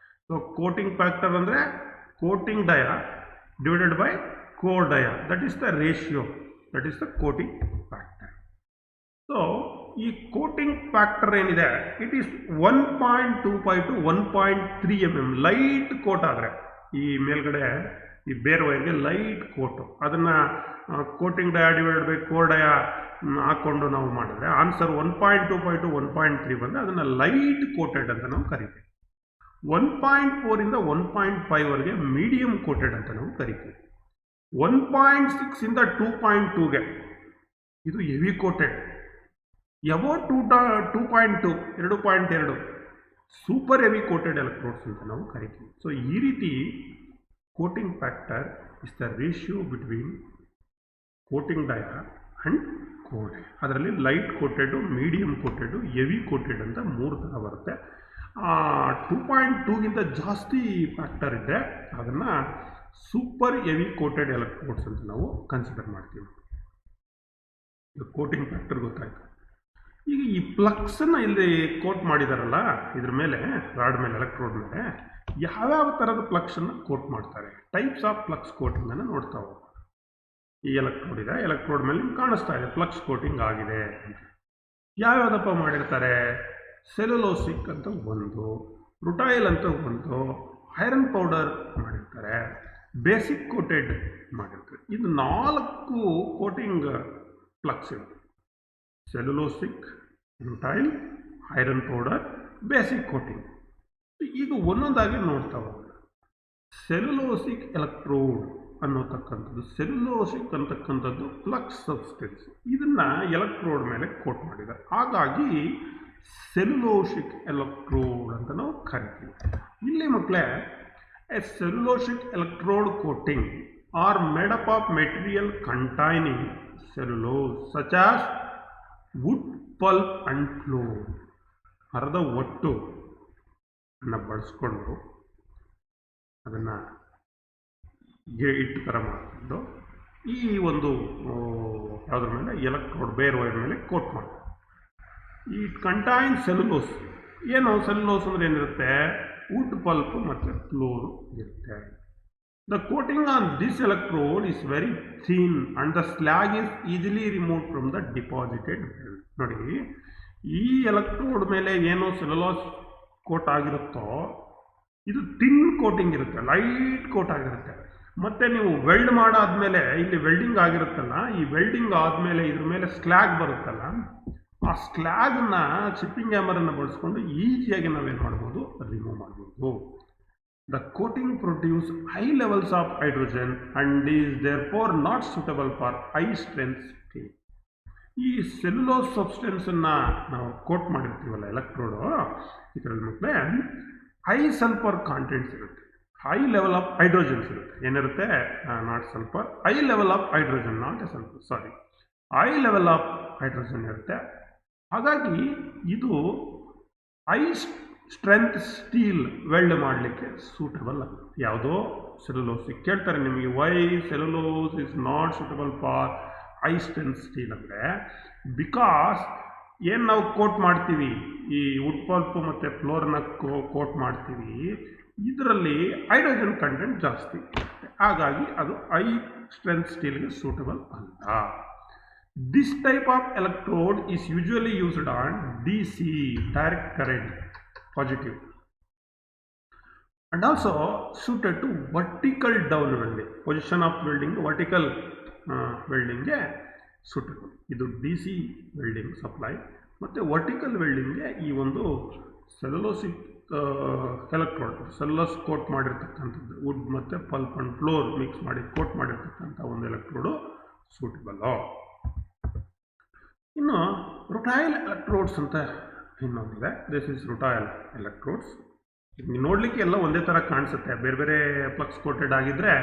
ಸೊ ಕೋಟಿಂಗ್ ಫ್ಯಾಕ್ಟರ್ ಅಂದರೆ coating dia divided by core dia, that is the ratio, that is the coating factor. So ಈ ಕೋಟಿಂಗ್ ಫ್ಯಾಕ್ಟರ್ ಏನಿದೆ, it is 1.25 to 1.3 mm. Light coat ಆದರೆ ಈ ಮೇಲ್ಗಡೆ ಈ ಬೇರ್ ವೈರ್ಗೆ ಲೈಟ್ ಕೋಟು, ಅದನ್ನು coating dia divided by core dia ಹಾಕ್ಕೊಂಡು ನಾವು ಮಾಡಿದ್ರೆ ಆನ್ಸರ್ 1.25 to 1.3 ಬಂದರೆ ಅದನ್ನು ಲೈಟ್ ಕೋಟೆಡ್ ಅಂತ ನಾವು ಕರಿತೀವಿ. 1.4 ಇಂದ 1.5 ವರೆಗೆ ಮೀಡಿಯಂ ಕೋಟೆಡ್ ಅಂತ ನಾವು ಕರಿತೀವಿ. 1.6 ಇಂದ 2.2ಗೆ ಇದು heavy coated. Above 2.2 2.2 super heavy coated electrodes ಅಂತ ನಾವು ಕರಿತೀವಿ. ಸೊ ಈ ರೀತಿ coating factor is the ratio between coating dia and core dia. ಅದರಲ್ಲಿ light coated, medium coated, heavy coated ಅಂತ 3 ಥರ ಬರುತ್ತೆ. 2.2ಗಿಂತ ಜಾಸ್ತಿ ಫ್ಯಾಕ್ಟರ್ ಇದ್ದರೆ ಅದನ್ನು ಸೂಪರ್ ಹೆವಿ ಕೋಟೆಡ್ ಎಲೆಕ್ಟ್ರೋಡ್ಸ್ ಅಂತ ನಾವು ಕನ್ಸಿಡರ್ ಮಾಡ್ತೀವಿ. ಇದು ಕೋಟಿಂಗ್ ಫ್ಯಾಕ್ಟರ್ ಗೊತ್ತಾಯಿತು. ಈಗ ಈ ಪ್ಲಕ್ಸನ್ನು ಇಲ್ಲಿ ಕೋಟ್ ಮಾಡಿದಾರಲ್ಲ, ಇದ್ರ ಮೇಲೆ ರಾಡ್ ಮೇಲೆ, ಎಲೆಕ್ಟ್ರೋಡ್ ಮೇಲೆ ಯಾವ್ಯಾವ ಥರದ ಪ್ಲಕ್ಸನ್ನು ಕೋಟ್ ಮಾಡ್ತಾರೆ, ಟೈಪ್ಸ್ ಆಫ್ ಪ್ಲಕ್ಸ್ ಕೋಟಿಂಗನ್ನು ನೋಡ್ತಾ ಹೋಗೋಣ. ಈ ಎಲೆಕ್ಟ್ರೋಡ್ ಇದೆ, ಎಲೆಕ್ಟ್ರೋಡ್ ಮೇಲೆ ನಿಮ್ಗೆ ಕಾಣಿಸ್ತಾ ಇದೆ ಪ್ಲಕ್ಸ್ ಕೋಟಿಂಗ್ ಆಗಿದೆ ಅಂತ. ಯಾವ್ಯಾವುದಪ್ಪ ಮಾಡಿರ್ತಾರೆ? ಸೆಲ್ಯುಲೋಸಿಕ್ ಅಂತ ಒಂದು, ರುಟೈಲ್ ಅಂತ ಒಂದು, ಐರನ್ ಪೌಡರ್ ಮಾಡಿರ್ತಾರೆ, ಬೇಸಿಕ್ ಕೋಟೆಡ್ ಮಾಡಿರ್ತಾರೆ. ಇದು 4 ಕೋಟಿಂಗ್ ಫ್ಲಕ್ಸ್ ಇರುತ್ತೆ. Cellulosic, rutile, iron powder, basic coating. ಈಗ ಒಂದೊಂದಾಗಿ ನೋಡ್ತಾ ಹೋಗೋಣ. ಸೆಲ್ಯುಲೋಸಿಕ್ ಎಲೆಕ್ಟ್ರೋಡ್ ಅನ್ನೋತಕ್ಕಂಥದ್ದು, ಸೆಲ್ಯುಲೋಸಿಕ್ ಅಂತಕ್ಕಂಥದ್ದು ಫ್ಲಕ್ಸ್ ಸಬ್ಸ್ಟೆನ್ಸ್. ಇದನ್ನು ಎಲೆಕ್ಟ್ರೋಡ್ ಮೇಲೆ ಕೋಟ್ ಮಾಡಿದ್ದಾರೆ, ಹಾಗಾಗಿ ಸೆಲ್ಯುಲೋಸಿಕ್ ಎಲೆಕ್ಟ್ರೋಡ್ ಅಂತ ನಾವು ಕರಿತೀವಿ. ಇಲ್ಲಿ ಮಕ್ಕಳೇ, a cellulosic electrode coating are made up of material containing cellulose such as wood pulp and flour. ಮರದ ಒಟ್ಟು ಅನ್ನು ಬಳಸ್ಕೊಂಡು ಅದನ್ನು ಇಟ್ಟು ಥರ ಮಾಡಿಕೊಂಡು ಈ ಒಂದು ಯಾವುದ್ರ ಮೇಲೆ, ಎಲೆಕ್ಟ್ರೋಡ್ ಬೇರ್ ವೈರ್ ಮೇಲೆ ಕೋಟ್ ಮಾಡ್ತಾರೆ. ಈ ಕಂಟೈನ್ ಸೆಲ್ಯುಲೋಸ್. ಏನು ಸೆಲ್ಯುಲೋಸ್ ಅಂದರೆ ಏನಿರುತ್ತೆ? ವುಡ್ ಪಲ್ಪ್ ಮತ್ತು ಫ್ಲೋರು ಇರುತ್ತೆ. The coating on this electrode is very thin and the slag is easily remove from the deposited. ನೋಡಿ, ಈ ಎಲೆಕ್ಟ್ರೋಡ್ ಮೇಲೆ ಏನು ಸೆಲ್ಯುಲೋಸ್ ಕೋಟ್ ಆಗಿರುತ್ತೋ ಇದು ಥಿನ್ ಕೋಟಿಂಗ್ ಇರುತ್ತೆ, ಲೈಟ್ ಕೋಟ್ ಆಗಿರುತ್ತೆ. ಮತ್ತು ನೀವು ವೆಲ್ಡ್ ಮಾಡಾದ್ಮೇಲೆ ಇಲ್ಲಿ ವೆಲ್ಡಿಂಗ್ ಆಗಿರುತ್ತಲ್ಲ, ಈ ವೆಲ್ಡಿಂಗ್ ಆದಮೇಲೆ ಇದ್ರ ಮೇಲೆ ಸ್ಲ್ಯಾಗ್ ಬರುತ್ತಲ್ಲ, ಆ ಸ್ಲ್ಯಾಗನ್ನ ಚಿಪ್ಪಿಂಗ್ ಹ್ಯಾಮರನ್ನು ಬಳಸ್ಕೊಂಡು ಈಸಿಯಾಗಿ ನಾವೇನು ಮಾಡ್ಬೋದು? ರಿಮೂವ್ ಮಾಡ್ಬೋದು. The coating produce high levels of hydrogen and is therefore not suitable for high strength steel. ಈ ಸೆಲ್ಯುಲೋಸ್ ಸಬ್ಸ್ಟೆನ್ಸನ್ನು ನಾವು ಕೋಟ್ ಮಾಡಿರ್ತೀವಲ್ಲ ಎಲೆಕ್ಟ್ರೋಡು, ಇದರಲ್ಲಿ ಮಕ್ಕಳೇ ಹೈ ಸಲ್ಫರ್ ಕಾಂಟೆಂಟ್ಸ್ ಇರುತ್ತೆ, ಹೈ ಲೆವೆಲ್ ಆಫ್ ಹೈಡ್ರೋಜನ್ಸ್ ಇರುತ್ತೆ. ಏನಿರುತ್ತೆ? Not sulphur, high level of hydrogen, not sulphur, sorry, high level of hydrogen ಇರುತ್ತೆ. ಹಾಗಾಗಿ ಇದು ಹೈ ಸ್ಟ್ರೆಂತ್ ಸ್ಟೀಲ್ ವೆಲ್ಡ್ ಮಾಡಲಿಕ್ಕೆ ಸೂಟಬಲ್ ಆಗುತ್ತೆ. ಯಾವುದೋ ಸೆಲ್ಯುಲೋಸಿಗೆ ಕೇಳ್ತಾರೆ ನಿಮಗೆ, why cellulose is not suitable for high strength steel ಅಂದರೆ, ಬಿಕಾಸ್ ಏನು ನಾವು ಕೋಟ್ ಮಾಡ್ತೀವಿ, ಈ ವುಡ್ ಪಲ್ಪ್ ಮತ್ತು ಫ್ಲೋರ್ನ ಕೋಟ್ ಮಾಡ್ತೀವಿ, ಇದರಲ್ಲಿ ಹೈಡ್ರೋಜನ್ ಕಂಟೆಂಟ್ ಜಾಸ್ತಿ, ಹಾಗಾಗಿ ಅದು ಹೈ ಸ್ಟ್ರೆಂತ್ ಸ್ಟೀಲ್ಗೆ ಸೂಟಬಲ್ ಅಲ್ಲ. This type of electrode is usually used on DC, direct current, positive, and also suited to vertical down welding. Position of welding, vertical welding ಗೆ suitable. ಇದು DC ವೆಲ್ಡಿಂಗ್ ಸಪ್ಲೈ ಮತ್ತು ವರ್ಟಿಕಲ್ ವೆಲ್ಡಿಂಗ್ಗೆ ಈ ಒಂದು ಸೆಲ್ಯುಲೋಸಿಕ್ ಎಲೆಕ್ಟ್ರೋಡ್, ಸೆಲ್ಯುಲೋಸ್ ಕೋಟ್ ಮಾಡಿರ್ತಕ್ಕಂಥದ್ದು, ವುಡ್ ಮತ್ತು ಪಲ್ಪ್ ಅಂಡ್ ಫ್ಲೋರ್ ಮಿಕ್ಸ್ ಮಾಡಿ ಕೋಟ್ ಮಾಡಿರ್ತಕ್ಕಂಥ ಒಂದು ಎಲೆಕ್ಟ್ರೋಡು ಸೂಟಬಲ್ಲು. ಇನ್ನು ರುಟೈಲ್ ಎಲೆಕ್ಟ್ರೋಡ್ಸ್ ಅಂತ ಇನ್ನೊಂದಿದೆ. This is rutile electrodes. ನೋಡಲಿಕ್ಕೆ ಎಲ್ಲ ಒಂದೇ ಥರ ಕಾಣಿಸುತ್ತೆ, ಬೇರೆ ಬೇರೆ ಫ್ಲಕ್ಸ್ ಕೋಟೆಡ್ ಆಗಿದ್ದರೆ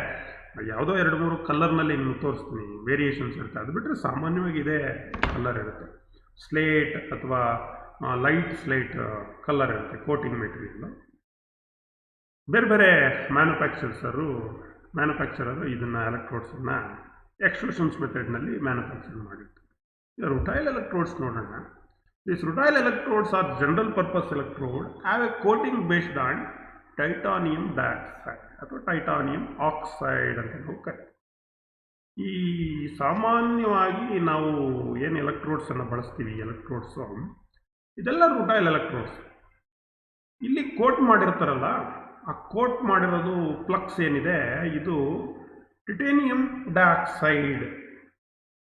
ಯಾವುದೋ 2-3 ಕಲರ್ನಲ್ಲಿ ನಿಮ್ಗೆ ತೋರಿಸ್ತೀನಿ, ವೇರಿಯೇಷನ್ಸ್ ಇರುತ್ತೆ. ಅದು ಬಿಟ್ಟರೆ ಸಾಮಾನ್ಯವಾಗಿ ಇದೇ ಕಲರ್ ಇರುತ್ತೆ. ಸ್ಲೇಟ್ ಅಥವಾ ಲೈಟ್ ಸ್ಲೇಟ್ ಕಲರ್ ಇರುತ್ತೆ ಕೋಟಿಂಗ್ ಮೆಟೀರಿಯಲ್ಲು. ಬೇರೆ ಬೇರೆ ಮ್ಯಾನುಫ್ಯಾಕ್ಚರರು ಇದನ್ನು ಎಲೆಕ್ಟ್ರೋಡ್ಸನ್ನು ಎಕ್ಸ್ಟ್ರೂಷನ್ಸ್ ಮೆಥಡ್ನಲ್ಲಿ ಮ್ಯಾನುಫ್ಯಾಕ್ಚರ್ ಮಾಡಿರ್ತಾರೆ. ರುಟೈಲ್ ಎಲೆಕ್ಟ್ರೋಡ್ಸ್ ನೋಡೋಣ. These rutile electrodes are general purpose electrode, have a coating based on titanium dioxide ಅಥವಾ ಟೈಟಾನಿಯಂ ಆಕ್ಸೈಡ್ ಅಂತ ನಾವು ಕರಿತೀವಿ. ಈ ಸಾಮಾನ್ಯವಾಗಿ ನಾವು ಏನು ಎಲೆಕ್ಟ್ರೋಡ್ಸನ್ನು ಬಳಸ್ತೀವಿ, ಎಲೆಕ್ಟ್ರೋಡ್ಸು ಇದೆಲ್ಲ ರುಟೈಲ್ ಎಲೆಕ್ಟ್ರೋಡ್ಸ್. ಇಲ್ಲಿ ಕೋಟ್ ಮಾಡಿರ್ತಾರಲ್ಲ, ಆ ಕೋಟ್ ಮಾಡಿರೋದು ಫ್ಲಕ್ಸ್ ಏನಿದೆ, ಇದು ಟಿಟೇನಿಯಂ ಡೈಆಕ್ಸೈಡ್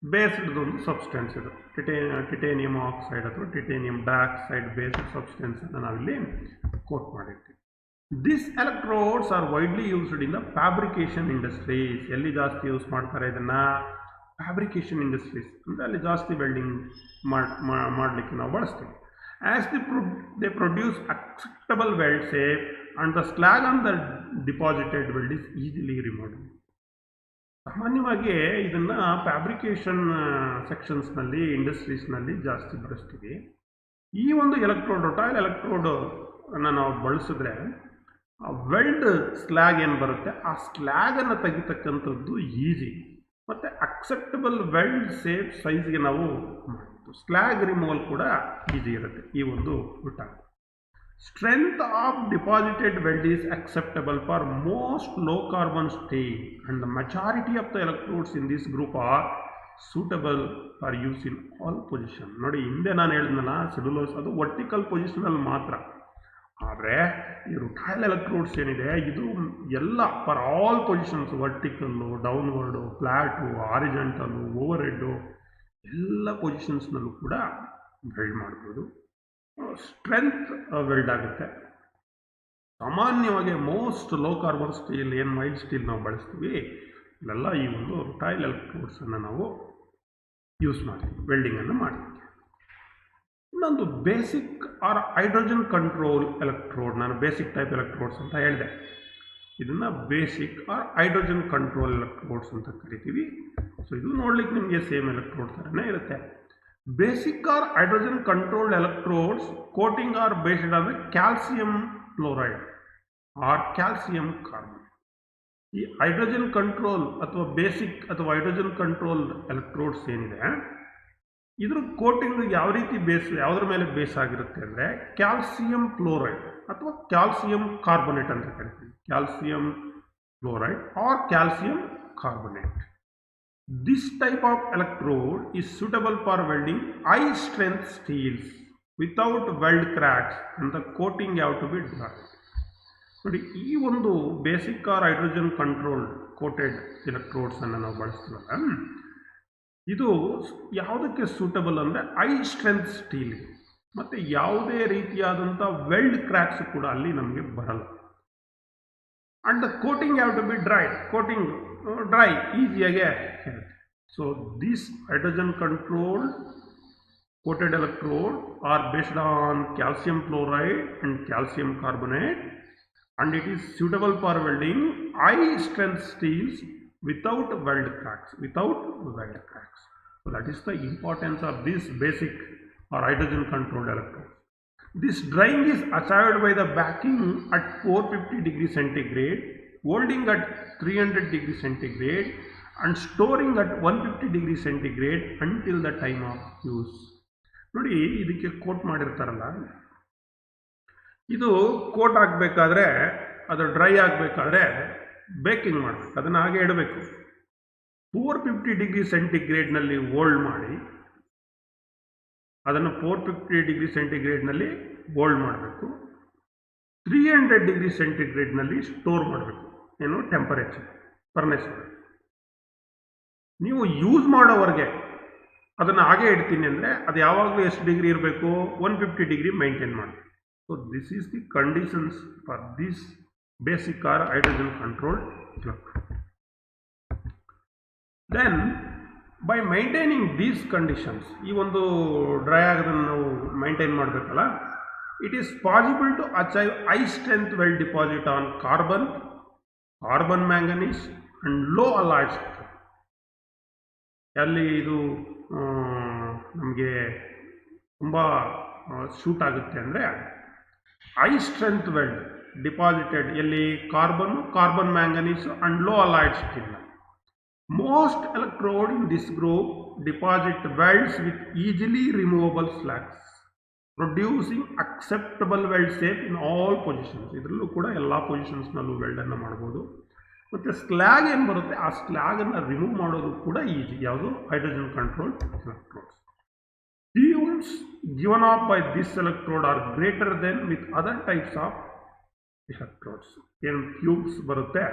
ಬೇಸ್ಡ್ ಒಂದು ಸಬ್ಸ್ಟೆನ್ಸ್. ಇದು ಟಿಟೇನಿಯಂ ಆಕ್ಸೈಡ್ ಅಥವಾ ಟಿಟೇನಿಯಂ ಡೈಆಕ್ಸೈಡ್ ಬೇಸ್ಡ್ ಸಬ್ಸ್ಟೆನ್ಸನ್ನು ನಾವಿಲ್ಲಿ ಕೋಟ್ ಮಾಡಿರ್ತೀವಿ. This electrodes are widely used in the fabrication industries. ಎಲ್ಲಿ ಜಾಸ್ತಿ ಯೂಸ್ ಮಾಡ್ತಾರೆ ಇದನ್ನು? ಫ್ಯಾಬ್ರಿಕೇಶನ್ ಇಂಡಸ್ಟ್ರೀಸ್ ಅಂದರೆ ಅಲ್ಲಿ ಜಾಸ್ತಿ ವೆಲ್ಡಿಂಗ್ ಮಾಡಲಿಕ್ಕೆ ನಾವು ಬಳಸ್ತೀವಿ. As they produce acceptable weld shape and the slag on the deposited weld is easily removed. ಸಾಮಾನ್ಯವಾಗಿ ಇದನ್ನು ಫ್ಯಾಬ್ರಿಕೇಷನ್ ಸೆಕ್ಷನ್ಸ್ನಲ್ಲಿ, ಇಂಡಸ್ಟ್ರೀಸ್ನಲ್ಲಿ ಜಾಸ್ತಿ ಬಳಸ್ತೀವಿ. ಈ ಒಂದು ಎಲೆಕ್ಟ್ರೋಡ್, ರುಟೈಲ್ ಎಲೆಕ್ಟ್ರೋಡನ್ನು ನಾವು ಬಳಸಿದ್ರೆ ಆ ವೆಲ್ಡ್ ಸ್ಲ್ಯಾಗ್ ಏನು ಬರುತ್ತೆ, ಆ ಸ್ಲ್ಯಾಗನ್ನು ತೆಗಿತಕ್ಕಂಥದ್ದು ಈಸಿ ಮತ್ತು ಅಕ್ಸೆಪ್ಟಬಲ್ ವೆಲ್ಡ್ ಸೇಫ್ ಸೈಜ್ಗೆ ನಾವು ಮಾಡ್ಬೋದು. ಸ್ಲ್ಯಾಗ್ ರಿಮೂವಲ್ ಕೂಡ ಈಸಿ ಇರುತ್ತೆ ಈ ಒಂದು ರುಟೈಲ್. Strength of deposited weld is acceptable for most low carbon steel and the majority of the electrodes in this group are suitable for use in all position. ನೋಡಿ, ಹಿಂದೆ ನಾನು ಹೇಳಿದ್ನಲ್ಲ ಸೆಲ್ಯುಲೋಸ್ ಅದು ವರ್ಟಿಕಲ್ ಪೊಸಿಷನಲ್ಲಿ ಮಾತ್ರ, ಆದರೆ ಈ ರುಟೈಲ್ ಎಲೆಕ್ಟ್ರೋಡ್ಸ್ ಏನಿದೆ ಇದು ಎಲ್ಲ for all positions, vertical, downward, flat, horizontal, overhead ಎಲ್ಲ ಪೊಸಿಷನ್ಸ್ನಲ್ಲೂ ಕೂಡ ವೆಲ್ಡ್ ಮಾಡ್ಬೋದು. ಸ್ಟ್ರೆಂತ್ ವೆಲ್ಡ್ ಆಗುತ್ತೆ. ಸಾಮಾನ್ಯವಾಗಿ ಮೋಸ್ಟ್ ಲೋ ಕಾರ್ಬನ್ ಸ್ಟೀಲ್, ಏನು ಮೈಲ್ಡ್ ಸ್ಟೀಲ್ ನಾವು ಬಳಸ್ತೀವಿ, ಇಲ್ಲೆಲ್ಲ ಈ ಒಂದು ರುಟೈಲ್ ಎಲೆಕ್ಟ್ರೋಡ್ಸನ್ನು ನಾವು ಯೂಸ್ ಮಾಡ್ತೀವಿ ವೆಲ್ಡಿಂಗನ್ನು ಮಾಡ್ತೀವಿ. ಇನ್ನೊಂದು basic or hydrogen control electrode. ನಾನು ಬೇಸಿಕ್ ಟೈಪ್ ಎಲೆಕ್ಟ್ರೋಡ್ಸ್ ಅಂತ ಹೇಳಿದೆ. ಇದನ್ನು basic or hydrogen control electrodes ಅಂತ ಕರಿತೀವಿ. ಸೊ ಇದು ನೋಡ್ಲಿಕ್ಕೆ ನಿಮಗೆ ಸೇಮ್ ಎಲೆಕ್ಟ್ರೋಡ್ ಥರನೇ ಇರುತ್ತೆ. Basic or hydrogen controlled electrodes coating are based on calcium fluoride or calcium carbon. ಈ ಹೈಡ್ರೋಜನ್ ಕಂಟ್ರೋಲ್ ಅಥವಾ ಬೇಸಿಕ್ ಅಥವಾ ಹೈಡ್ರೋಜನ್ ಕಂಟ್ರೋಲ್ ಎಲೆಕ್ಟ್ರೋಡ್ಸ್ ಏನಿದೆ, ಇದ್ರ ಕೋಟಿಂಗ್ ಯಾವ ರೀತಿ ಯಾವುದ್ರ ಮೇಲೆ ಬೇಸ್ ಆಗಿರುತ್ತೆ ಅಂದರೆ ಕ್ಯಾಲ್ಸಿಯಂ ಫ್ಲೋರೈಡ್ ಅಥವಾ ಕ್ಯಾಲ್ಸಿಯಂ ಕಾರ್ಬೊನೇಟ್ ಅಂತ ಕರಿತೀವಿ. Calcium fluoride or calcium carbonate. This type of electrode is suitable for welding high strength steels without weld cracks and the coating have to be dry. ನೋಡಿ, ಈ ಒಂದು basic or hydrogen controlled coated ಎಲೆಕ್ಟ್ರೋಡ್ಸನ್ನು ನಾವು ಬಳಸ್ತೀವಲ್ಲ, ಇದು ಯಾವುದಕ್ಕೆ ಸೂಟಬಲ್ ಅಂದರೆ ಹೈ ಸ್ಟ್ರೆಂತ್ ಸ್ಟೀಲ್ ಮತ್ತು ಯಾವುದೇ ರೀತಿಯಾದಂಥ ವೆಲ್ಡ್ ಕ್ರ್ಯಾಕ್ಸ್ ಕೂಡ ಅಲ್ಲಿ ನಮಗೆ ಬರಲ್ಲ. And the coating have to be dry. Coating dry ಈಸಿಯಾಗೆ ಇರುತ್ತೆ. So this hydrogen controlled coated electrode are based on calcium chloride and calcium carbonate, and it is suitable for welding high strength steels without weld cracks. So that is the importance of this basic or hydrogen controlled electrode. This drying is achieved by the backing at 450 degree centigrade, holding at 300 degree centigrade, and storing at 150 degree centigrade until the time of use. ನೋಡಿ, ಇದಕ್ಕೆ ಕೋಟ್ ಮಾಡಿರ್ತಾರಲ್ಲ, ಇದು ಕೋಟ್ ಆಗಬೇಕಾದ್ರೆ, ಅದು ಡ್ರೈ ಆಗಬೇಕಾದ್ರೆ ಬೇಕಿಂಗ್ ಮಾಡಬೇಕು, ಅದನ್ನು ಹಾಗೆ ಇಡಬೇಕು. 450 ಡಿಗ್ರಿ ಸೆಂಟಿಗ್ರೇಡ್ನಲ್ಲಿ ಹೋಲ್ಡ್ ಮಾಡಿ, ಅದನ್ನು 450 ಡಿಗ್ರಿ ಸೆಂಟಿಗ್ರೇಡ್ನಲ್ಲಿ ಹೋಲ್ಡ್ ಮಾಡಬೇಕು. 300 ಡಿಗ್ರಿ ಸೆಂಟಿಗ್ರೇಡ್ನಲ್ಲಿ ಸ್ಟೋರ್ ಮಾಡಬೇಕು. ಏನು ಟೆಂಪರೇಚರ್ ಫರ್ನೆಸ್. ನೀವು ಯೂಸ್ ಮಾಡೋವರೆಗೆ ಅದನ್ನು ಹಾಗೆ ಇಡ್ತೀನಿ ಅಂದರೆ ಅದು ಯಾವಾಗಲೂ ಎಷ್ಟು ಡಿಗ್ರಿ ಇರಬೇಕು? 150 ಡಿಗ್ರಿ ಮೈಂಟೈನ್ ಮಾಡಬೇಕು. So this is the conditions for this basic or hydrogen controlled electrode. Then by maintaining these conditions, ಈ ಒಂದು ಡ್ರೈ ಆಗೋದನ್ನು ನಾವು ಮೈಂಟೈನ್ ಮಾಡಬೇಕಲ್ಲ, it is possible to achieve high strength weld deposit on carbon manganese and low alloys. ಅಲ್ಲಿ ಇದು ನಮಗೆ ತುಂಬ ಶೂಟ್ ಆಗುತ್ತೆ ಅಂದರೆ ಹೈ ಸ್ಟ್ರೆಂತ್ ವೆಲ್ಡ್ ಡಿಪಾಸಿಟೆಡ್ ಎಲ್ಲಿ carbon manganese and low alloyed steel. Most electrode in this group deposit welds with easily removable slags, producing acceptable weld safe in all positions. ಇದರಲ್ಲೂ ಕೂಡ ಎಲ್ಲ ಪೊಸಿಷನ್ಸ್ನಲ್ಲೂ ವೆಲ್ಡನ್ನು ಮಾಡ್ಬೋದು. ಮತ್ತು ಸ್ಲ್ಯಾಗ್ ಏನು ಬರುತ್ತೆ, ಆ ಸ್ಲ್ಯಾಗನ್ನು ರಿಮೂವ್ ಮಾಡೋದು ಕೂಡ ಈಸಿ. ಯಾವುದು? Hydrogen controlled electrodes. fumes given off by this electrode are greater than with other types of electrodes. ಏನು ಫ್ಯೂಮ್ಸ್ ಬರುತ್ತೆ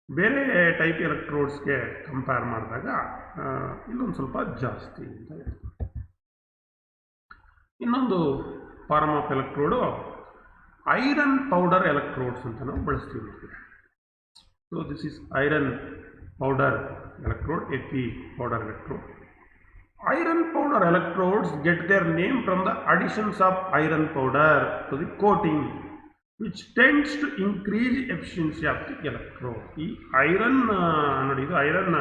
ಬೇರೆ ಟೈಪ್ ಎಲೆಕ್ಟ್ರೋಡ್ಸ್ಗೆ ಕಂಪೇರ್ ಮಾಡಿದಾಗ ಇಲ್ಲೊಂದು ಸ್ವಲ್ಪ ಜಾಸ್ತಿ ಅಂತ ಹೇಳ್ತಾರೆ. ಇನ್ನೊಂದು form of electrode iron powder electrodes ಅಂತ ನಾವು ಬಳಸ್ತೀವಿ. So this is iron powder electrode, Fe powder electrode. Iron powder electrodes get their name from the additions of iron powder to the coating, which tends to increase efficiency of the electrode. ಈ ಐರನ್ ನೋಡಿ, ಇದು ಐರನ್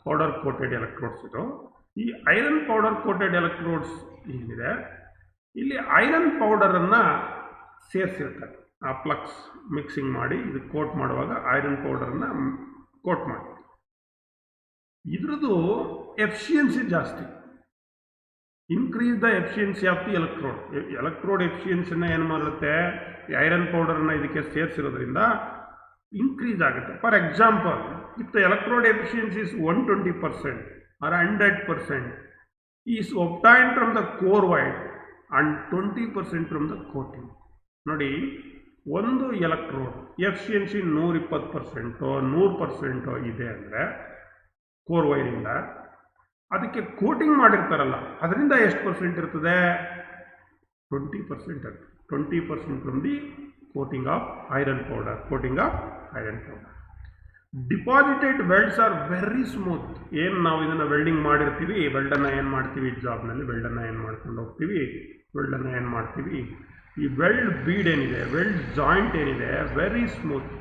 ಪೌಡರ್ ಕೋಟೆಡ್ ಎಲೆಕ್ಟ್ರೋಡ್ಸ್. ಇದು ಈ ಐರನ್ ಪೌಡರ್ ಕೋಟೆಡ್ ಎಲೆಕ್ಟ್ರೋಡ್ಸ್ ಏನಿದೆ, ಇಲ್ಲಿ ಐರನ್ ಪೌಡರನ್ನು ಸೇರಿಸಿರ್ತಾರೆ. ಆ ಫ್ಲಕ್ಸ್ ಮಿಕ್ಸಿಂಗ್ ಮಾಡಿ ಇದು ಕೋಟ್ ಮಾಡುವಾಗ ಐರನ್ ಪೌಡರನ್ನು ಕೋಟ್ ಮಾಡಿ, ಇದ್ರದ್ದು ಎಫಿಷಿಯನ್ಸಿ ಜಾಸ್ತಿ. Increase the efficiency of the electrode. Electrode ಎಫಿಷಿಯನ್ಸಿನ ಏನು ಮಾಡುತ್ತೆ, ಐರನ್ ಪೌಡರನ್ನು ಇದಕ್ಕೆ ಸೇರಿಸಿರೋದ್ರಿಂದ ಇನ್ಕ್ರೀಸ್ ಆಗುತ್ತೆ. For example, if the electrode efficiency is 120% or 100% is obtained from the core wire and 20% from the coating. ನೋಡಿ, ಒಂದು ಎಲೆಕ್ಟ್ರೋಡ್ ಎಫಿಷಿಯನ್ಸಿ 120% 100% ಇದೆ ಅಂದರೆ ಕೋರ್ ವೈರಿಂದ, ಅದಕ್ಕೆ ಕೋಟಿಂಗ್ ಮಾಡಿರ್ತಾರಲ್ಲ ಅದರಿಂದ ಎಷ್ಟು ಪರ್ಸೆಂಟ್ ಇರ್ತದೆ? 20% ಇರ್ತದೆ. 20% from the coating of iron powder. Deposited welds are very smooth. ಏನು ನಾವು ಇದನ್ನು ವೆಲ್ಡಿಂಗ್ ಮಾಡಿರ್ತೀವಿ, ವೆಲ್ಡನ್ನು ಏನು ಮಾಡ್ತೀವಿ, ಜಾಬ್ನಲ್ಲಿ ವೆಲ್ಡನ್ನು ಏನು ಮಾಡ್ಕೊಂಡು ಹೋಗ್ತೀವಿ, ವೆಲ್ಡನ್ನು ಏನು ಮಾಡ್ತೀವಿ, ಈ ವೆಲ್ಡ್ ಬೀಡ್ ಏನಿದೆ, ವೆಲ್ಡ್ ಜಾಯಿಂಟ್ ಏನಿದೆ, very smooth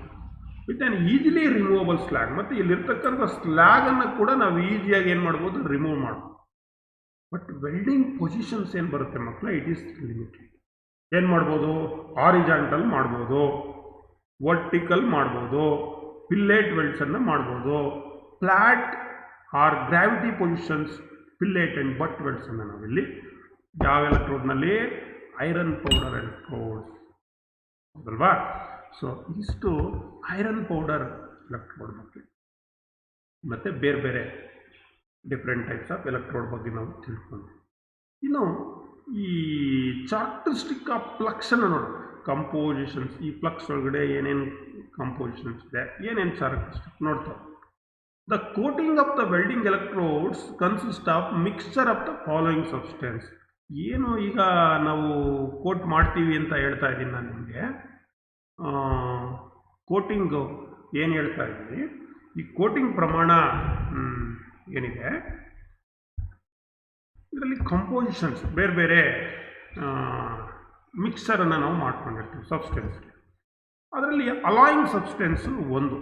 with on easily removable slag. ಮತ್ತು ಇಲ್ಲಿರ್ತಕ್ಕಂಥ ಸ್ಲ್ಯಾಗನ್ನು ಕೂಡ ನಾವು ಈಸಿಯಾಗಿ ಏನು ಮಾಡ್ಬೋದು, ರಿಮೂವ್ ಮಾಡ್ಬೋದು. ಬಟ್ ವೆಲ್ಡಿಂಗ್ ಪೊಸಿಷನ್ಸ್ ಏನು ಬರುತ್ತೆ ಮಕ್ಕಳ, ಇಟ್ ಈಸ್ ಲಿಮಿಟೆಡ್. ಏನು ಮಾಡ್ಬೋದು? ಹಾರಿಜಾಂಟಲ್ ಮಾಡ್ಬೋದು, ವರ್ಟಿಕಲ್ ಮಾಡ್ಬೋದು, ಪಿಲ್ಲೆಟ್ ವೆಲ್ಡ್ಸನ್ನು ಮಾಡ್ಬೋದು, flat or gravity positions fillet and butt ವೆಲ್ಡ್ಸನ್ನು ನಾವಿಲ್ಲಿ ಯಾವ ಎಲೆಕ್ಟ್ರೋಡ್ನಲ್ಲಿ, ಐರನ್ ಪೌಡರ್ ಎಲೆಕ್ಟ್ರೋಡ್ಸ್ ಹೌದಲ್ವಾ? ಸೊ ಇಷ್ಟು ಐರನ್ ಪೌಡರ್ ಎಲೆಕ್ಟ್ರೋಡ್ ಬಗ್ಗೆ ಮತ್ತು ಬೇರೆ ಬೇರೆ ಡಿಫ್ರೆಂಟ್ ಟೈಪ್ಸ್ ಆಫ್ ಎಲೆಕ್ಟ್ರೋಡ್ ಬಗ್ಗೆ ನಾವು ತಿಳ್ಕೊಂಡ್ವಿ. ಇನ್ನು ಈ ಚಾರ್ಕ್ಟರಿಸ್ಟಿಕ್ ಆಫ್ ಫ್ಲಕ್ಸನ್ನು ನೋಡೋಣ. ಕಂಪೋಸಿಷನ್ಸ್, ಈ ಫ್ಲಕ್ಸ್ ಒಳಗಡೆ ಏನೇನು ಕಂಪೋಸಿಷನ್ಸ್ ಇದೆ, ಏನೇನು ಚಾರ್ಕ್ಟರಿಸ್ಟಿಕ್ ನೋಡ್ತಾರೆ. The coating of the welding electrodes consist of mixture of the following substance. ಏನು ಈಗ ನಾವು ಕೋಟ್ ಮಾಡ್ತೀವಿ ಅಂತ ಹೇಳ್ತಾ ಇದ್ದೀನಿ ನಾನು ನಿಮಗೆ. ಕೋಟಿಂಗು ಏನು ಹೇಳ್ತಾ ಇದ್ದೀನಿ, ಈ ಕೋಟಿಂಗ್ ಪ್ರಮಾಣ ಏನಿದೆ ಇದರಲ್ಲಿ ಕಂಪೋಸಿಷನ್ಸ್ ಬೇರೆ ಬೇರೆ ಮಿಕ್ಸರನ್ನು ನಾವು ಮಾಡ್ಕೊಂಡಿರ್ತೀವಿ ಸಬ್ಸ್ಟೆನ್ಸ್. ಅದರಲ್ಲಿ ಅಲಾಯಿಂಗ್ ಸಬ್ಸ್ಟೆನ್ಸು ಒಂದು.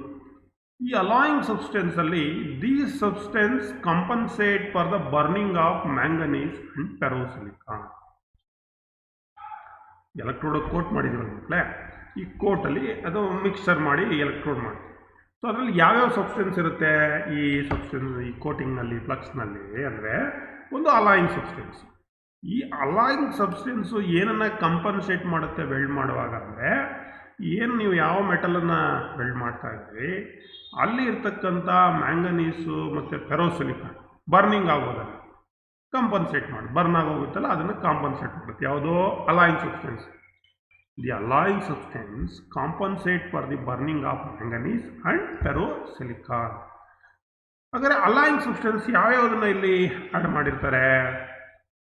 ಈ ಅಲಾಯಿಂಗ್ ಸಬ್ಸ್ಟೆನ್ಸಲ್ಲಿ these substance compensate for the burning of manganese and ferrosilicon. Electrode coat ಮಾಡಿದ್ರು ಮಕ್ಕಳೇ, ಈ ಕೋಟಲ್ಲಿ ಅದು ಮಿಕ್ಸರ್ ಮಾಡಿ ಎಲೆಕ್ಟ್ರೋಡ್ ಮಾಡಿ. ಸೊ ಅದರಲ್ಲಿ ಯಾವ್ಯಾವ ಸಬ್ಸ್ಟೆನ್ಸ್ ಇರುತ್ತೆ ಈ ಕೋಟಿಂಗ್ನಲ್ಲಿ ಫ್ಲಕ್ಸ್ನಲ್ಲಿ ಅಂದರೆ ಒಂದು ಅಲಾಯಿಂಗ್ ಸಬ್ಸ್ಟೆನ್ಸ್. ಈ ಅಲಾಯಿಂಗ್ ಸಬ್ಸ್ಟೆನ್ಸು ಏನನ್ನು ಕಂಪನ್ಸೇಟ್ ಮಾಡುತ್ತೆ ವೆಲ್ಡ್ ಮಾಡುವಾಗ ಅಂದರೆ, ಏನು ನೀವು ಯಾವ ಮೆಟಲನ್ನು ವೆಲ್ಡ್ ಮಾಡ್ತಾ ಇದ್ರಿ ಅಲ್ಲಿ ಇರ್ತಕ್ಕಂಥ ಮ್ಯಾಂಗನೀಸು ಮತ್ತು ಫೆರೋಸಿಲಿಕಾನ್ ಬರ್ನಿಂಗ್ ಆಗೋದನ್ನು ಕಂಪನ್ಸೇಟ್ ಮಾಡಿ, ಬರ್ನ್ ಆಗೋಗುತ್ತಲ್ಲ ಅದನ್ನು ಕಾಂಪನ್ಸೇಟ್ ಮಾಡುತ್ತೆ ಯಾವುದೋ alloying substance. The alloying substance compensate for the burning of manganese and ferrosilicon. ಹಾಗಾದರೆ ಅಲಾಯಿಂಗ್ ಸಬ್ಸ್ಟೆನ್ಸ್ ಯಾವ್ಯಾವುದನ್ನು ಇಲ್ಲಿ ಆ್ಯಡ್ ಮಾಡಿರ್ತಾರೆ?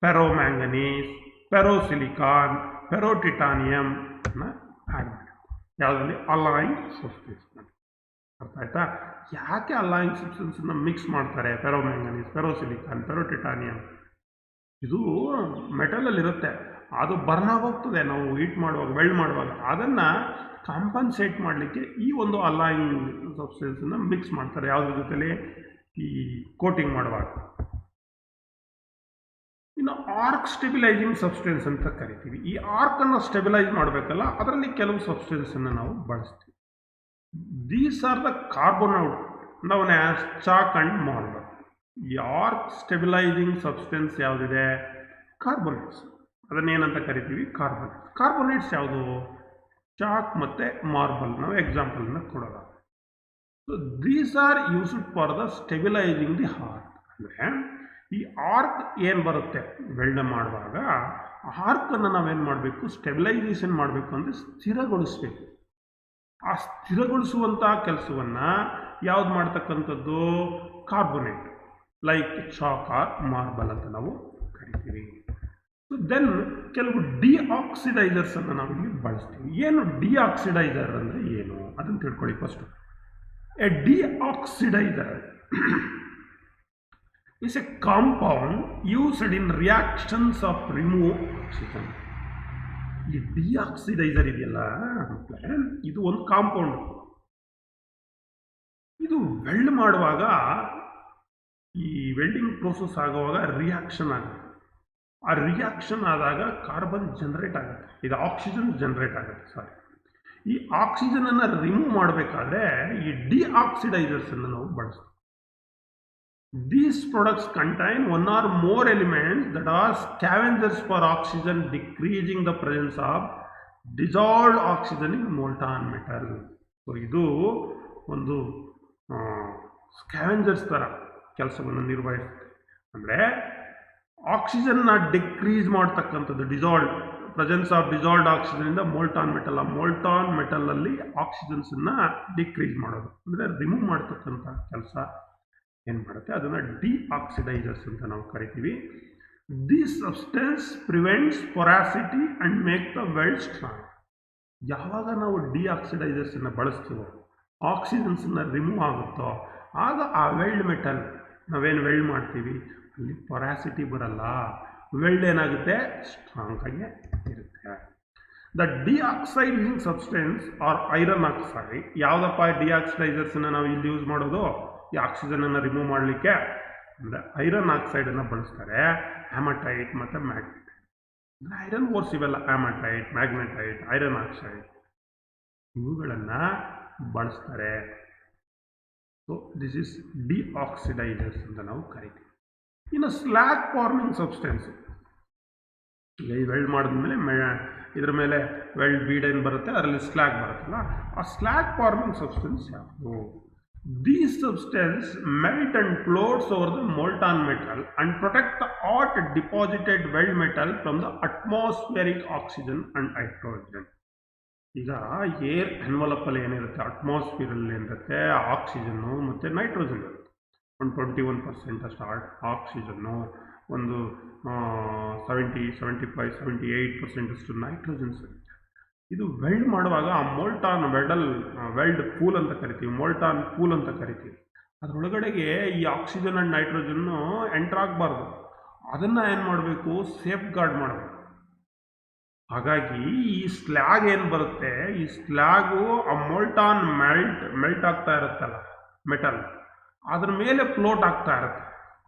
ಫೆರೋಮ್ಯಾಂಗನೀಸ್, ಫೆರೋಸಿಲಿಕಾನ್, ಫೆರೋಟಿಟಾನಿಯಮ್ ಆ್ಯಡ್ ಮಾಡಿ ಯಾವುದರಲ್ಲಿ ಅಲಾಯಿಂಗ್ ಸಬ್ಸ್ಟೆನ್ಸ್. ಅರ್ಥ ಆಯ್ತಾ? ಯಾಕೆ ಅಲಾಯಿಂಗ್ ಸಬ್ಸ್ಟೆನ್ಸನ್ನು ಮಿಕ್ಸ್ ಮಾಡ್ತಾರೆ? ಫೆರೋಮ್ಯಾಂಗನೀಸ್, ಫೆರೋಸಿಲಿಕಾನ್, ಫೆರೋಟಿಟಾನಿಯಮ್ ಇದು ಮೆಟಲಲ್ಲಿರುತ್ತೆ, ಅದು ಬರ್ನ್ ಆಗೋಗ್ತದೆ ನಾವು ಹೀಟ್ ಮಾಡುವಾಗ ವೆಲ್ಡ್ ಮಾಡುವಾಗ. ಅದನ್ನು ಕಾಂಪನ್ಸೇಟ್ ಮಾಡಲಿಕ್ಕೆ ಈ ಒಂದು ಅಲಾಯಿಂಗ್ ಸಬ್ಸ್ಟೆನ್ಸನ್ನು ಮಿಕ್ಸ್ ಮಾಡ್ತಾರೆ ಯಾವುದ್ರ ಜೊತೆಲಿ? ಈ ಕೋಟಿಂಗ್ ಮಾಡುವಾಗ. ಇನ್ನು ಆರ್ಕ್ ಸ್ಟೆಬಿಲೈಸಿಂಗ್ ಸಬ್ಸ್ಟೆನ್ಸ್ ಅಂತ ಕರಿತೀವಿ. ಈ ಆರ್ಕನ್ನು ಸ್ಟೆಬಿಲೈಸ್ ಮಾಡಬೇಕಲ್ಲ, ಅದರಲ್ಲಿ ಕೆಲವು ಸಬ್ಸ್ಟೆನ್ಸನ್ನು ನಾವು ಬಳಸ್ತೀವಿ. These are the carbonate known as chalk and marble. ಈ ಆರ್ಕ್ ಸ್ಟೆಬಿಲೈಸಿಂಗ್ ಸಬ್ಸ್ಟೆನ್ಸ್ ಯಾವುದಿದೆ? ಕಾರ್ಬೋನೇಟ್ಸ್. ಅದನ್ನೇನಂತ ಕರಿತೀವಿ? ಕಾರ್ಬೋನೇಟ್ಸ್. ಕಾರ್ಬೋನೇಟ್ಸ್ ಯಾವುದು? ಚಾಕ್ ಮತ್ತು ಮಾರ್ಬಲ್. ನಾವು ಎಕ್ಸಾಂಪಲನ್ನು ಕೊಡೋಣ. So these are used for the stabilising the arc. ಅಂದರೆ ಈ ಆರ್ಕ್ ಏನು ಬರುತ್ತೆ ವೆಲ್ಡ್ ಮಾಡುವಾಗ, ಆರ್ಕನ್ನು ನಾವೇನು ಮಾಡಬೇಕು? ಸ್ಟೆಬಿಲೈಸೇಷನ್ ಮಾಡಬೇಕು ಅಂದರೆ ಸ್ಥಿರಗೊಳಿಸಬೇಕು. ಆ ಸ್ಥಿರಗೊಳಿಸುವಂಥ ಕೆಲಸವನ್ನು ಯಾವ್ದು ಮಾಡ್ತಕ್ಕಂಥದ್ದು? Carbonate, like chalk or marble ಅಂತ ನಾವು ಕರಿತೀವಿ. ಸೊ ದೆನ್ ಕೆಲವು ಡಿಆಕ್ಸಿಡೈಸರ್ಸನ್ನು ನಾವಿಲ್ಲಿ ಬಳಸ್ತೀವಿ. ಏನು ಡಿಆಕ್ಸಿಡೈಸರ್ ಅಂದರೆ ಏನು ಅದನ್ನು ತಿಳ್ಕೊಳ್ಳಿ first. A deoxidiser is a compound used in reactions of remove oxygen. ಈ ಡಿಆಕ್ಸಿಡೈಸರ್ ಇದೆಯಲ್ಲ, ಇದು ಒಂದು ಕಾಂಪೌಂಡ್. ಇದು ವೆಲ್ಡ್ ಮಾಡುವಾಗ, ಈ ವೆಲ್ಡಿಂಗ್ ಪ್ರೋಸೆಸ್ ಆಗುವಾಗ ರಿಯಾಕ್ಷನ್ ಆಗುತ್ತೆ. ಆ ರಿಯಾಕ್ಷನ್ ಆದಾಗ ಕಾರ್ಬನ್ ಜನರೇಟ್ ಆಗುತ್ತೆ, ಇದು ಆಕ್ಸಿಜನ್ ಜನರೇಟ್ ಆಗುತ್ತೆ. ಸಾರಿ, ಈ ಆಕ್ಸಿಜನನ್ನು ರಿಮೂವ್ ಮಾಡಬೇಕಾದ್ರೆ ಈ ಡಿಆಕ್ಸಿಡೈಸರ್ಸನ್ನು ನಾವು ಬಳಸ್ತೀವಿ. These products contain one or more elements that are scavengers for oxygen, decreasing the presence of dissolved oxygen in molten metal. So ಇದು ಒಂದು ಸ್ಕ್ಯಾವೆಂಜರ್ಸ್ ಥರ ಕೆಲಸವನ್ನು ನಿರ್ವಹಿಸುತ್ತೆ. ಅಂದರೆ ಆಕ್ಸಿಜನ್ನ ಡಿಕ್ರೀಸ್ ಮಾಡ್ತಕ್ಕಂಥದ್ದು, ಪ್ರೆಸೆನ್ಸ್ ಆಫ್ ಡಿಸಾಲ್ವ್ಡ್ ಆಕ್ಸಿಜನಿಂದ ಮೋಲ್ಟಾನ್ ಮೆಟಲ್. ಆ ಮೋಲ್ಟಾನ್ ಮೆಟಲಲ್ಲಿ ಆಕ್ಸಿಜನ್ಸನ್ನು ಡಿಕ್ರೀಸ್ ಮಾಡೋದು ಅಂದರೆ ರಿಮೂವ್ ಮಾಡ್ತಕ್ಕಂಥ ಕೆಲಸ ಏನು ಮಾಡುತ್ತೆ, ಅದನ್ನು ಡಿಆಕ್ಸಿಡೈಸರ್ಸ್ ಅಂತ ನಾವು ಕರಿತೀವಿ. This substance prevents porosity and make the weld strong. ಯಾವಾಗ ನಾವು ಡಿಆಕ್ಸಿಡೈಸರ್ಸನ್ನು ಬಳಸ್ತೀವೋ, ಆಕ್ಸಿಜನ್ಸನ್ನು ರಿಮೂವ್ ಆಗುತ್ತೋ, ಆಗ ಆ ವೆಲ್ಡ್ ಮೆಟಲ್ ನಾವೇನು ವೆಲ್ಡ್ ಮಾಡ್ತೀವಿ ಅಲ್ಲಿ ಪೊರಾಸಿಟಿ ಬರಲ್ಲ, ವೆಲ್ಡ್ ಏನಾಗುತ್ತೆ? ಸ್ಟ್ರಾಂಗ್ ಆಗಿ ಇರುತ್ತೆ. The deoxidising substance are iron oxide. ಯಾವುದಪ್ಪ ಡಿಆಕ್ಸಿಡೈಸರ್ಸನ್ನು ನಾವು ಇಲ್ಲಿ ಯೂಸ್ ಮಾಡೋದು? ಈ ಆಕ್ಸಿಜನನ್ನು ರಿಮೂವ್ ಮಾಡಲಿಕ್ಕೆ ಅಂದರೆ ಐರನ್ ಆಕ್ಸೈಡನ್ನು ಬಳಸ್ತಾರೆ. ಹ್ಯಾಮಟೈಟ್ ಮತ್ತು ಮ್ಯಾಗ್ನೆಟೈಟ್. ಅಂದರೆ ಐರನ್ ಓರ್ಸ್ ಇವೆಲ್ಲ ಹ್ಯಾಮಟೈಟ್, ಮ್ಯಾಗ್ನೆಟೈಟ್, ಐರನ್ ಆಕ್ಸೈಡ್ ಇವುಗಳನ್ನು ಬಳಸ್ತಾರೆ. ಸೊ ದಿಸ್ ಇಸ್ ಡಿಆಕ್ಸಿಡೈಸರ್ಸ್ ಅಂತ ನಾವು ಕರಿತೀವಿ. ಇನ್ನು ಸ್ಲ್ಯಾಗ್ ಫಾರ್ಮಿಂಗ್ ಸಬ್ಸ್ಟೆನ್ಸ್, ಈ ವೆಲ್ಡ್ ಮಾಡಿದ್ಮೇಲೆ ಇದ್ರ ಮೇಲೆ ವೆಲ್ಡ್ ಬೀಡ್ ಏನು ಬರುತ್ತೆ, ಅದರಲ್ಲಿ ಸ್ಲ್ಯಾಗ್ ಬರುತ್ತಲ್ಲ, ಆ ಸ್ಲ್ಯಾಗ್ ಫಾರ್ಮಿಂಗ್ ಸಬ್ಸ್ಟೆನ್ಸ್ ಯಾವುದು? These substances melt and floats over the molten metal and protect the hot deposited weld metal from the atmospheric oxygen and hydrogen. ಈಗ ಏರ್ ಎನ್ವಲಪಲ್ಲಿ ಏನಿರುತ್ತೆ, ಅಟ್ಮಾಸ್ಫಿಯರಲ್ಲಿ ಏನಿರುತ್ತೆ ಆಕ್ಸಿಜನ್ನು ಮತ್ತು ನೈಟ್ರೋಜನ್ ಇರುತ್ತೆ. ಒಂದು 21% ಅಷ್ಟು ಆಕ್ಸಿಜನ್ನು, ಒಂದು 75-78% ಅಷ್ಟು ನೈಟ್ರೋಜನ್ಸ್ ಇರುತ್ತೆ. ಇದು ವೆಲ್ಡ್ ಮಾಡುವಾಗ ಆ ಮೋಲ್ಟಾನ್ ವೆಲ್ಡ್ ಪೂಲ್ ಅಂತ ಕರಿತೀವಿ, ಮೋಲ್ಟಾನ್ ಪೂಲ್ ಅಂತ ಕರಿತೀವಿ. ಅದರೊಳಗಡೆಗೆ ಈ ಆಕ್ಸಿಜನ್ ಆ್ಯಂಡ್ ನೈಟ್ರೋಜನ್ನು ಎಂಟರ್ ಆಗಬಾರ್ದು. ಅದನ್ನು ಏನು ಮಾಡಬೇಕು, ಸೇಫ್ ಗಾರ್ಡ್ ಮಾಡಬೇಕು. ಹಾಗಾಗಿ ಈ ಸ್ಲ್ಯಾಗ್ ಏನು ಬರುತ್ತೆ, ಈ ಸ್ಲ್ಯಾಗು ಆ ಮೋಲ್ಟಾನ್ ಮೆಲ್ಟ್ ಆಗ್ತಾ ಇರುತ್ತಲ್ಲ ಮೆಟಲ್, ಅದ್ರ ಮೇಲೆ ಫ್ಲೋಟ್ ಆಗ್ತಾ ಇರುತ್ತೆ.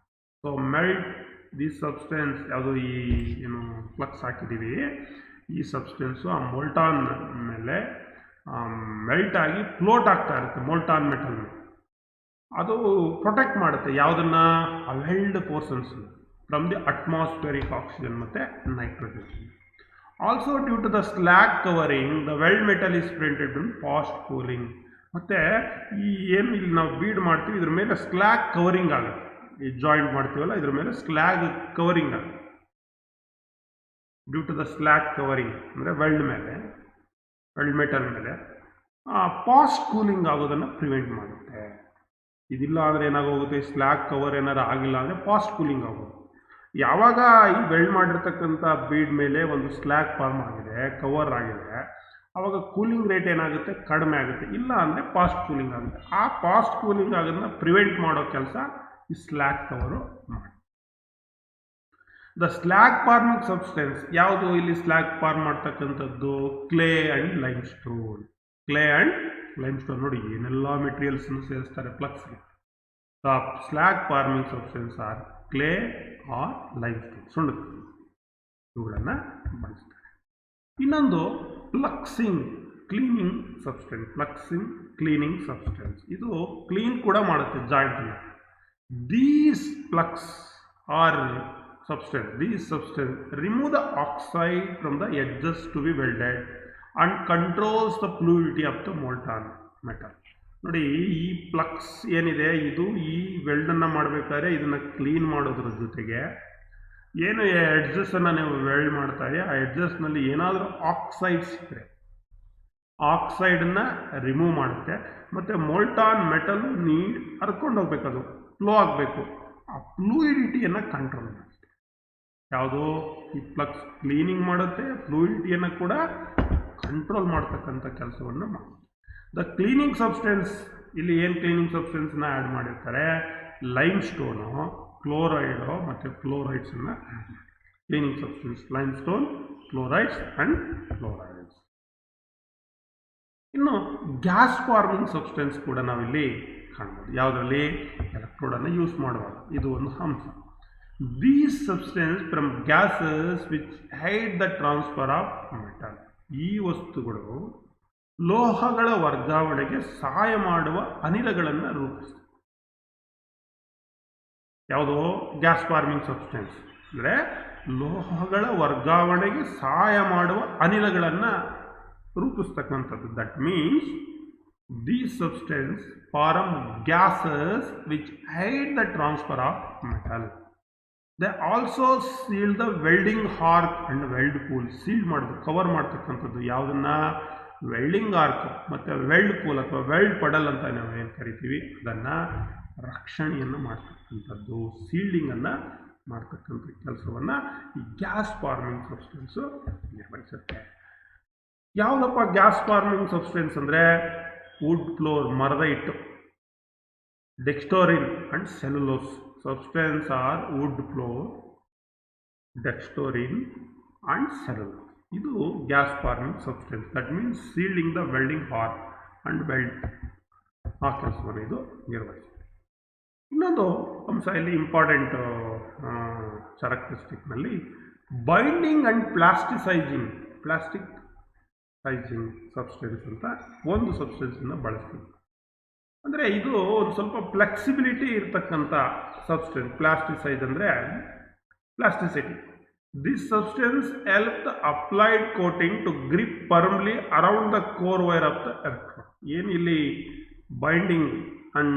ಸೊ ಮೆಲ್ಟ್ ದಿ ಸಬ್ಸ್ಟೆನ್ಸ್, ಯಾವುದು ಈ ಏನು ಫ್ಲಕ್ಸ್ ಹಾಕಿದ್ದೀವಿ, ಈ ಸಬ್ಸ್ಟೆನ್ಸು ಆ ಮೋಲ್ಟಾನ್ ಮೇಲೆ ಮೆಲ್ಟ್ ಆಗಿ ಫ್ಲೋಟ್ ಆಗ್ತಾ ಇರುತ್ತೆ ಮೋಲ್ಟಾನ್ ಮೆಟಲ್ ಮೇಲೆ. ಅದು ಪ್ರೊಟೆಕ್ಟ್ ಮಾಡುತ್ತೆ ಯಾವುದನ್ನ, weld portions from the atmospheric oxygen ಮತ್ತು nitrogen. Also due to the slag covering the weld metal is prevented in fast cooling. ಮತ್ತು ಈ ಏನು ಇಲ್ಲಿ ನಾವು ಬೀಡ್ ಮಾಡ್ತೀವಿ ಇದ್ರ ಮೇಲೆ ಸ್ಲ್ಯಾಗ್ ಕವರಿಂಗ್ ಆಗುತ್ತೆ. ಈ ಜಾಯಿಂಟ್ ಮಾಡ್ತೀವಲ್ಲ ಇದ್ರ ಮೇಲೆ ಸ್ಲ್ಯಾಗ್ ಕವರಿಂಗ್ ಆಗುತ್ತೆ. Due to the slag covering ಅಂದರೆ ವೆಲ್ಡ್ ಮೆಟಲ್ ಮೇಲೆ ಫಾಸ್ಟ್ ಕೂಲಿಂಗ್ ಆಗೋದನ್ನು ಪ್ರಿವೆಂಟ್ ಮಾಡುತ್ತೆ. ಇದಿಲ್ಲ ಅಂದರೆ ಏನಾಗೋಗುತ್ತೆ, ಸ್ಲ್ಯಾಗ್ ಕವರ್ ಏನಾರು ಆಗಿಲ್ಲ ಅಂದರೆ ಫಾಸ್ಟ್ ಕೂಲಿಂಗ್ ಆಗೋದು. ಯಾವಾಗ ಈ ವೆಲ್ಡ್ ಮಾಡಿರ್ತಕ್ಕಂಥ ಬೀಡ್ ಮೇಲೆ ಒಂದು ಸ್ಲ್ಯಾಗ್ ಫಾರ್ಮ್ ಆಗಿದೆ, ಕವರ್ ಆಗಿದೆ, ಆವಾಗ ಕೂಲಿಂಗ್ ರೇಟ್ ಏನಾಗುತ್ತೆ, ಕಡಿಮೆ ಆಗುತ್ತೆ. ಇಲ್ಲ ಅಂದರೆ ಫಾಸ್ಟ್ ಕೂಲಿಂಗ್ ಆಗುತ್ತೆ. ಆ ಫಾಸ್ಟ್ ಕೂಲಿಂಗ್ ಆಗೋದನ್ನ ಪ್ರಿವೆಂಟ್ ಮಾಡೋ ಕೆಲಸ ಈ ಸ್ಲ್ಯಾಗ್ ಕವರು ಮಾಡಿ. ದ ಸ್ಲ್ಯಾಗ್ ಫಾರ್ಮಿಂಗ್ ಸಬ್ಸ್ಟೆನ್ಸ್ ಯಾವುದು ಇಲ್ಲಿ ಸ್ಲ್ಯಾಗ್ ಫಾರ್ಮ್ ಮಾಡ್ತಕ್ಕಂಥದ್ದು, clay and limestone. Clay and limestone ನೋಡಿ ಏನೆಲ್ಲ ಮೆಟೀರಿಯಲ್ಸನ್ನು ಸೇರಿಸ್ತಾರೆ ಫ್ಲಕ್ಸ್ಗೆ. The slag forming substance are clay or limestone, ಸುಣ್ಣಕಲ್ಲು, ಇವುಗಳನ್ನು ಬಳಸ್ತಾರೆ. ಇನ್ನೊಂದು fluxing cleaning substance. Fluxing cleaning substance ಇದು ಕ್ಲೀನ್ ಕೂಡ ಮಾಡುತ್ತೆ ಜಾಯಿಂಟನ್ನು. These flux are these substance remove the oxide from the edges to be welded and controls the fluidity of the molten metal. ನೋಡಿ ಈ ಫ್ಲಕ್ಸ್ ಏನಿದೆ ಇದು ಈ ವೆಲ್ಡನ್ನು ಮಾಡಬೇಕಾದ್ರೆ ಇದನ್ನು ಕ್ಲೀನ್ ಮಾಡೋದ್ರ ಜೊತೆಗೆ ಏನು ಎಡ್ಜಸ್ಸನ್ನು ನೀವು ವೆಲ್ಡ್ ಮಾಡ್ತಾರೆ ಆ ಎಡ್ಜಸ್ನಲ್ಲಿ ಏನಾದರೂ ಆಕ್ಸೈಡ್ಸ್ ಇದ್ದರೆ ಆಕ್ಸೈಡನ್ನು ರಿಮೂವ್ ಮಾಡುತ್ತೆ. ಮತ್ತು ಮೋಲ್ಟಾನ್ ಮೆಟಲ್ ಹರ್ಕೊಂಡು ಹೋಗ್ಬೇಕು, ಅದು ಫ್ಲೋ ಆಗಬೇಕು, ಆ ಫ್ಲೂಯಿಡಿಟಿಯನ್ನು ಕಂಟ್ರೋಲ್ ಮಾಡುತ್ತೆ. ಯಾವುದು ಈ ಫ್ಲಕ್ಸ್ ಕ್ಲೀನಿಂಗ್ ಮಾಡುತ್ತೆ, ಫ್ಲೂಯಿಡಿಟಿಯನ್ನು ಕೂಡ ಕಂಟ್ರೋಲ್ ಮಾಡ್ತಕ್ಕಂಥ ಕೆಲಸವನ್ನು ಮಾಡುತ್ತೆ. ದ ಕ್ಲೀನಿಂಗ್ ಸಬ್ಸ್ಟೆನ್ಸ್, ಇಲ್ಲಿ ಏನು ಕ್ಲೀನಿಂಗ್ ಸಬ್ಸ್ಟೆನ್ಸ್ನ ಆ್ಯಡ್ ಮಾಡಿರ್ತಾರೆ, ಲೈಮ್ಸ್ಟೋನು, ಕ್ಲೋರೈಡು ಮತ್ತು ಫ್ಲೋರೈಡ್ಸನ್ನು ಆ್ಯಡ್ ಮಾಡಿ. Cleaning substance limestone, chlorides and fluorides. ಇನ್ನು ಗ್ಯಾಸ್ ಫಾರ್ಮಿಂಗ್ ಸಬ್ಸ್ಟೆನ್ಸ್ ಕೂಡ ನಾವಿಲ್ಲಿ ಕಾಣ್ಬೋದು. ಯಾವುದರಲ್ಲಿ, ಎಲೆಕ್ಟ್ರೋಡನ್ನು ಯೂಸ್ ಮಾಡುವಾಗ ಇದು ಒಂದು ಅಂಶ. These substance from gases which hide the transfer of metal. ಈ ವಸ್ತುಗಳು ಲೋಹಗಳ ವರ್ಗಾವಣೆಗೆ ಸಹಾಯ ಮಾಡುವ ಅನಿಲಗಳನ್ನು ರೂಪಿಸ್ತವೆ. ಯಾವುದೋ ಗ್ಯಾಸ್ ಫಾರ್ಮಿಂಗ್ ಸಬ್ಸ್ಟೆನ್ಸ್ ಅಂದರೆ ಲೋಹಗಳ ವರ್ಗಾವಣೆಗೆ ಸಹಾಯ ಮಾಡುವ ಅನಿಲಗಳನ್ನು ರೂಪಿಸ್ತಕ್ಕಂಥದ್ದು. That means these substance form gases which hide the transfer of metal. They also seal the welding arc and weld pool. Seal ಮಾಡೋದು, ಕವರ್ ಮಾಡ್ತಕ್ಕಂಥದ್ದು ಯಾವುದನ್ನು, ವೆಲ್ಡಿಂಗ್ ಆರ್ಕ್ ಮತ್ತು ವೆಲ್ಡ್ ಪೂಲ್ ಅಥವಾ ವೆಲ್ಡ್ ಪಡಲ್ ಅಂತ ನಾವು ಏನು ಕರಿತೀವಿ ಅದನ್ನು ರಕ್ಷಣೆಯನ್ನು ಮಾಡ್ತಕ್ಕಂಥದ್ದು, ಸೀಲ್ಡಿಂಗನ್ನು ಮಾಡ್ತಕ್ಕಂಥ ಕೆಲಸವನ್ನು ಈ ಗ್ಯಾಸ್ ಫಾರ್ಮಿಂಗ್ ಸಬ್ಸ್ಟೆನ್ಸು ನಿರ್ವಹಿಸುತ್ತೆ. ಯಾವುದಪ್ಪ ಗ್ಯಾಸ್ ಫಾರ್ಮಿಂಗ್ ಸಬ್ಸ್ಟೆನ್ಸ್ ಅಂದರೆ, ವುಡ್ ಫ್ಲೋರ್, ಮರದ ಹಿಟ್ಟು, dextrin and cellulose. Substance are wood flour, dextrin and cellulose. ಇದು gas forming substance. That means shielding the welding arc and weld, ಆ ಕೆಲಸವನ್ನು ಇದು ನಿರ್ವಹಿಸುತ್ತೆ. ಇನ್ನೊಂದು ಅಂಶ ಇಲ್ಲಿ ಇಂಪಾರ್ಟೆಂಟ್ ಕ್ಯಾರೆಕ್ಟರಿಸ್ಟಿಕ್ನಲ್ಲಿ ಬೈಂಡಿಂಗ್ ಆ್ಯಂಡ್ ಪ್ಲಾಸ್ಟಿಸೈಜಿಂಗ್ ಸಬ್ಸ್ಟೆನ್ಸ್ ಅಂತ ಒಂದು ಸಬ್ಸ್ಟೆನ್ಸನ್ನು ಬಳಸ್ತೀವಿ. ಅಂದರೆ ಇದು ಒಂದು ಸ್ವಲ್ಪ ಫ್ಲೆಕ್ಸಿಬಿಲಿಟಿ ಇರತಕ್ಕಂಥ ಸಬ್ಸ್ಟೆನ್ಸ್. ಪ್ಲಾಸ್ಟಿಸೈಡ್ ಅಂದರೆ plasticity. This substance help the applied coating to grip firmly around the core wire of the electrode. ಏನು ಇಲ್ಲಿ ಬೈಂಡಿಂಗ್ ಆ್ಯಂಡ್